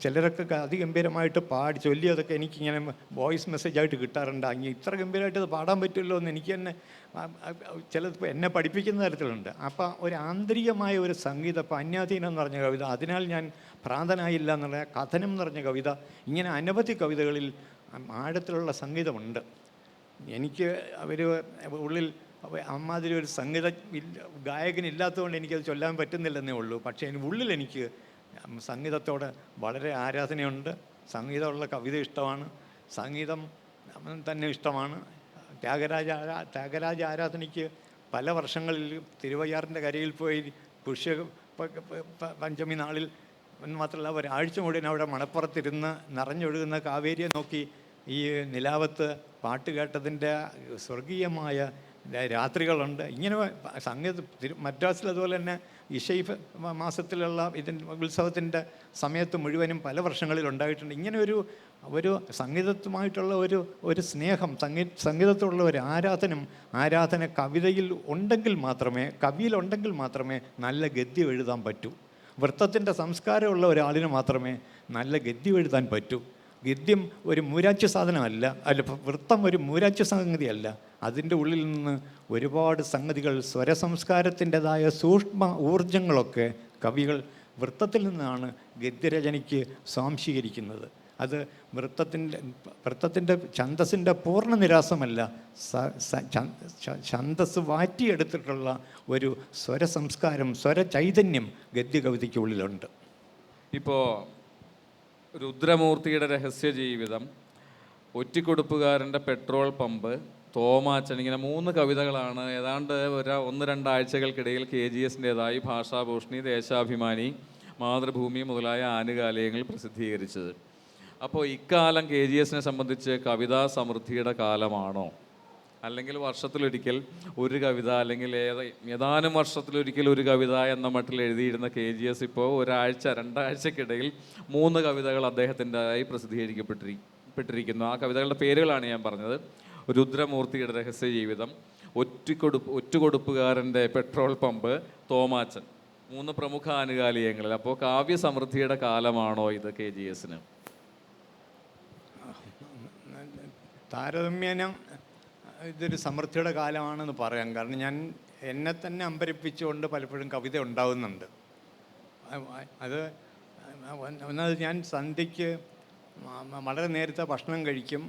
[SPEAKER 2] ചിലരൊക്കെ അതിഗംഭീരമായിട്ട് പാടി ചൊല്ലിയതൊക്കെ എനിക്കിങ്ങനെ വോയിസ് മെസ്സേജായിട്ട് കിട്ടാറുണ്ട്. അങ്ങനെ ഇത്ര ഗംഭീരമായിട്ട് അത് പാടാൻ പറ്റുമല്ലോ എന്ന് എനിക്ക് തന്നെ ചിലപ്പോൾ എന്നെ പഠിപ്പിക്കുന്ന തരത്തിലുണ്ട്. അപ്പോൾ ഒരു ആന്തരികമായ ഒരു സംഗീതം, ഇപ്പോൾ അന്യാധീനം എന്ന് പറഞ്ഞ കവിത, അതിനാൽ ഞാൻ ഭ്രാന്തനായില്ല എന്നുള്ള കഥനം എന്ന് പറഞ്ഞ കവിത, ഇങ്ങനെ അനവധി കവിതകളിൽ ആഴത്തിലുള്ള സംഗീതമുണ്ട്. എനിക്ക് അവർ ഉള്ളിൽ അമ്മാതിരി ഒരു ഗായകനില്ലാത്തതുകൊണ്ട് എനിക്കത് ചൊല്ലാൻ പറ്റുന്നില്ലെന്നേ ഉള്ളൂ. പക്ഷേ ഉള്ളിൽ എനിക്ക് സംഗീതത്തോട് വളരെ ആരാധനയുണ്ട്. സംഗീതമുള്ള കവിത ഇഷ്ടമാണ്, സംഗീതം തന്നെ ഇഷ്ടമാണ്. ത്യാഗരാജ ആരാധനയ്ക്ക് പല വർഷങ്ങളിൽ തിരുവയ്യാറിൻ്റെ കരയിൽ പോയി പുഷ്യ പഞ്ചമി നാളിൽ മാത്രമല്ല ഒരാഴ്ച മുഴുവൻ അവിടെ മണപ്പുറത്തിരുന്ന് നിറഞ്ഞൊഴുകുന്ന കാവേരിയെ നോക്കി ഈ നിലാവത്ത് പാട്ട് കേട്ടതിൻ്റെ സ്വർഗീയമായ രാത്രികളുണ്ട്. ഇങ്ങനെ സംഗീത മദ്രാസിൽ അതുപോലെ തന്നെ ഇഷൈ മാസത്തിലുള്ള ഇതിൻ്റെ ഉത്സവത്തിൻ്റെ സമയത്ത് മുഴുവനും പല വർഷങ്ങളിൽ ഉണ്ടായിട്ടുണ്ട്. ഇങ്ങനെ ഒരു സംഗീതത്തുമായിട്ടുള്ള ഒരു സ്നേഹം, സംഗീതത്തോടുള്ള ഒരു ആരാധന കവിതയിൽ ഉണ്ടെങ്കിൽ മാത്രമേ, കവിയിലുണ്ടെങ്കിൽ മാത്രമേ നല്ല ഗദ്യം എഴുതാൻ പറ്റൂ. വൃത്തത്തിൻ്റെ സംസ്കാരമുള്ള ഒരാളിന് മാത്രമേ നല്ല ഗദ്യം എഴുതാൻ പറ്റൂ. ഗദ്യം ഒരു മൂരാച്യ സാധനമല്ല, വൃത്തം ഒരു മൂരാച്യ സംഗതിയല്ല. അതിൻ്റെ ഉള്ളിൽ നിന്ന് ഒരുപാട് സംഗതികൾ, സ്വരസംസ്കാരത്തിൻ്റെതായ സൂക്ഷ്മ ഊർജങ്ങളൊക്കെ കവികൾ വൃത്തത്തിൽ നിന്നാണ് ഗദ്യരചനയ്ക്ക് സ്വാംശീകരിക്കുന്നത്. അത് വൃത്തത്തിൻ്റെ ഛന്ദസ്സിൻ്റെ പൂർണ്ണ നിരാസമല്ല, ഛന്ദസ് വാറ്റിയെടുത്തിട്ടുള്ള ഒരു സ്വരസംസ്കാരം, സ്വരചൈതന്യം ഗദ്യകവിതയ്ക്കുള്ളിലുണ്ട്.
[SPEAKER 1] ഇപ്പോൾ രുദ്രമൂർത്തിയുടെ രഹസ്യ ജീവിതം, ഒറ്റിക്കൊടുപ്പുകാരൻ്റെ പെട്രോൾ പമ്പ്, തോമാച്ചൻ, ഇങ്ങനെ 3 കവിതകളാണ് ഏതാണ്ട് 1-2 ആഴ്ചകൾക്കിടയിൽ KGSൻ്റേതായി ഭാഷാഭൂഷണി, ദേശാഭിമാനി, മാതൃഭൂമി മുതലായ ആനുകാലികങ്ങൾ പ്രസിദ്ധീകരിച്ചത്. അപ്പോൾ ഇക്കാലം KGSനെ സംബന്ധിച്ച് കവിതാ സമൃദ്ധിയുടെ കാലമാണോ, അല്ലെങ്കിൽ വർഷത്തിലൊരിക്കൽ ഒരു കവിത, അല്ലെങ്കിൽ ഏതാനും വർഷത്തിലൊരിക്കൽ ഒരു കവിത എന്ന മട്ടിൽ എഴുതിയിരുന്ന KGS ഇപ്പോൾ 1-2 ആഴ്ചക്കിടയിൽ 3 കവിതകൾ അദ്ദേഹത്തിൻ്റെതായി പ്രസിദ്ധീകരിക്കപ്പെട്ടിരിക്കുന്നു. ആ കവിതകളുടെ പേരുകളാണ് ഞാൻ പറഞ്ഞത്. രുദ്രമൂർത്തിയുടെ രഹസ്യ ജീവിതം, ഒറ്റുകൊടുപ്പുകാരൻ്റെ പെട്രോൾ പമ്പ്, തോമാച്ചൻ. 3 പ്രമുഖ ആനുകാലികങ്ങളിൽ. അപ്പോൾ കാവ്യ സമൃദ്ധിയുടെ കാലമാണോ ഇത് KGS-ന്?
[SPEAKER 2] താരതമ്യേന ഇതൊരു സമൃദ്ധിയുടെ കാലമാണെന്ന് പറയാം. കാരണം ഞാൻ എന്നെ തന്നെ അമ്പരിപ്പിച്ചുകൊണ്ട് പലപ്പോഴും കവിത ഉണ്ടാകുന്നുണ്ട്. അത് ഒന്നത് ഞാൻ സന്ധ്യയ്ക്ക് വളരെ നേരത്തെ ഭക്ഷണം കഴിക്കും.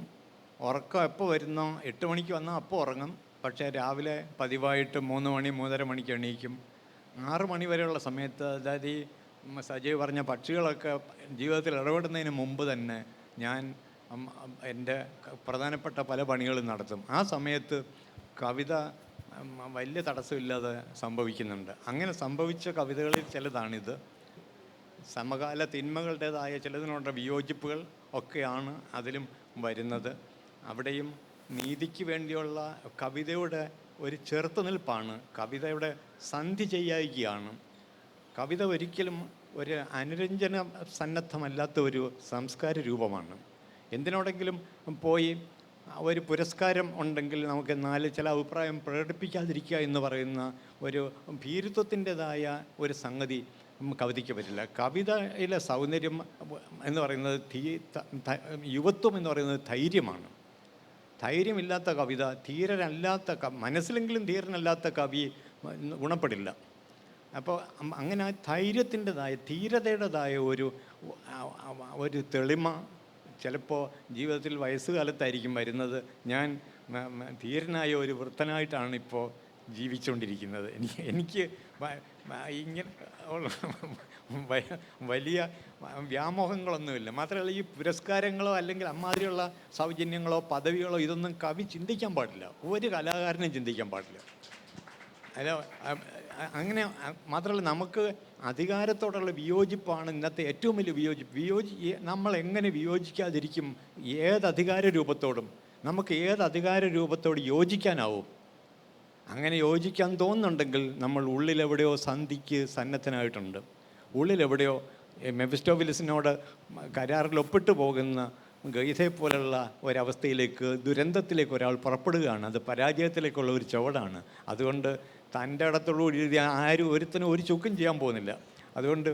[SPEAKER 2] ഉറക്കം എപ്പോൾ വരുന്നോ 8 മണിക്ക് വന്നാൽ അപ്പോൾ ഉറങ്ങും. പക്ഷേ രാവിലെ പതിവായിട്ട് 3 മണി 3:30 മണിക്ക് എണീക്കും. 6 മണി വരെയുള്ള സമയത്ത്, അതായത് ഈ സജീവ് പറഞ്ഞ പക്ഷികളൊക്കെ ജീവിതത്തിൽ ഇടപെടുന്നതിന് മുമ്പ് തന്നെ ഞാൻ എൻ്റെ പ്രധാനപ്പെട്ട പല പണികളും നടത്തും. ആ സമയത്ത് കവിത വലിയ തടസ്സമില്ലാതെ സംഭവിക്കുന്നുണ്ട്. അങ്ങനെ സംഭവിച്ച കവിതകളിൽ ചിലതാണിത്. സമകാല തിന്മകളുടേതായ ചിലതിനുള്ള വിയോജിപ്പുകൾ ഒക്കെയാണ് അതിലും വരുന്നത്. അവിടെയും നീതിക്ക് വേണ്ടിയുള്ള കവിതയുടെ ഒരു ചെറുത്തുനിൽപ്പാണ്, കവിതയുടെ സന്ധി ചെയ്യായികയാണ്. കവിത ഒരിക്കലും ഒരു അനുരഞ്ജന സന്നദ്ധമല്ലാത്ത ഒരു സംസ്കാര രൂപമാണ്. എന്തിനോടെങ്കിലും പോയി ഒരു പുരസ്കാരം ഉണ്ടെങ്കിൽ നമുക്ക് ചില അഭിപ്രായം പ്രകടിപ്പിക്കാതിരിക്കുക എന്ന് പറയുന്ന ഒരു ഭീരുത്വത്തിൻ്റെതായ ഒരു സംഗതി കവിതയ്ക്ക് പറ്റില്ല. കവിതയിലെ സൗന്ദര്യം എന്ന് പറയുന്നത് യുവത്വം എന്ന് പറയുന്നത് ധൈര്യമാണ്. ധൈര്യമില്ലാത്ത കവിത, ധീരനല്ലാത്ത മനസ്സിലെങ്കിലും ധീരനല്ലാത്ത കവി ഗുണപ്പെടില്ല. അപ്പോൾ അങ്ങനെ ആ ധൈര്യത്തിൻ്റെതായ ധീരതയുടേതായ ഒരു തെളിമ ചിലപ്പോൾ ജീവിതത്തിൽ വയസ്സുകാലത്തായിരിക്കും വരുന്നത്. ഞാൻ ധീരനായ ഒരു വൃദ്ധനായിട്ടാണ് ഇപ്പോൾ ജീവിച്ചുകൊണ്ടിരിക്കുന്നത്. എനിക്ക് ഇങ്ങനെ വലിയ വ്യാമോഹങ്ങളൊന്നുമില്ല. മാത്രമല്ല ഈ പുരസ്കാരങ്ങളോ അല്ലെങ്കിൽ അമ്മാതിരിയുള്ള സൗജന്യങ്ങളോ പദവികളോ ഇതൊന്നും കവി ചിന്തിക്കാൻ പാടില്ല. ഒരു കലാകാരനും ചിന്തിക്കാൻ പാടില്ല. അല്ല, അങ്ങനെ മാത്രമല്ല, നമുക്ക് അധികാരത്തോടുള്ള വിയോജിപ്പാണ് ഇന്നത്തെ ഏറ്റവും വലിയ വിയോജിപ്പ്. നമ്മൾ എങ്ങനെ വിയോജിക്കാതിരിക്കും? ഏത് അധികാര രൂപത്തോടും നമുക്ക് ഏത് അധികാര രൂപത്തോട് യോജിക്കാനാവും? അങ്ങനെ യോജിക്കാൻ തോന്നുന്നുണ്ടെങ്കിൽ നമ്മൾ ഉള്ളിലെവിടെയോ സന്ധിക്ക് സന്നദ്ധനായിട്ടുണ്ട്. ഉള്ളിലെവിടെയോ മെഫിസ്റ്റോഫിലിസിനോട് കരാറിൽ ഒപ്പിട്ട് പോകുന്ന ഗൈഥയെ പോലുള്ള ഒരവസ്ഥയിലേക്ക്, ദുരന്തത്തിലേക്ക് ഒരാൾ പുറപ്പെടുകയാണ്. അത് പരാജയത്തിലേക്കുള്ള ഒരു ചുവടാണ്. അതുകൊണ്ട് തൻ്റെ ഇടത്തോടുകൂടി എഴുതി ഒരുത്തനും ഒരു ചുക്കും ചെയ്യാൻ പോകുന്നില്ല. അതുകൊണ്ട്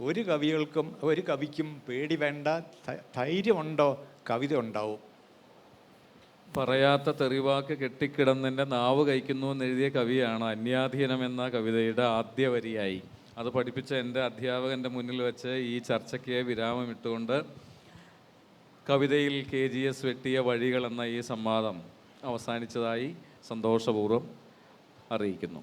[SPEAKER 2] ഒരു കവിക്കും പേടി വേണ്ട. ധൈര്യമുണ്ടോ കവിത ഉണ്ടാവും.
[SPEAKER 1] പറയാത്ത തെറിവാക്ക് കെട്ടിക്കിടന്നെൻ്റെ നാവ് കഴിക്കുന്നു എന്നെഴുതിയ കവിയാണ് അന്യാധീനം എന്ന കവിതയുടെ ആദ്യ വരിയായി. അത് പഠിപ്പിച്ച എൻ്റെ അധ്യാപകൻ്റെ മുന്നിൽ വെച്ച് ഈ ചർച്ചയ്ക്ക് വിരാമമിട്ടുകൊണ്ട് കവിതയിൽ KGS വെട്ടിയ വഴികൾ എന്ന ഈ സംവാദം അവസാനിച്ചതായി സന്തോഷപൂർവ്വം അറിയിക്കുന്നു.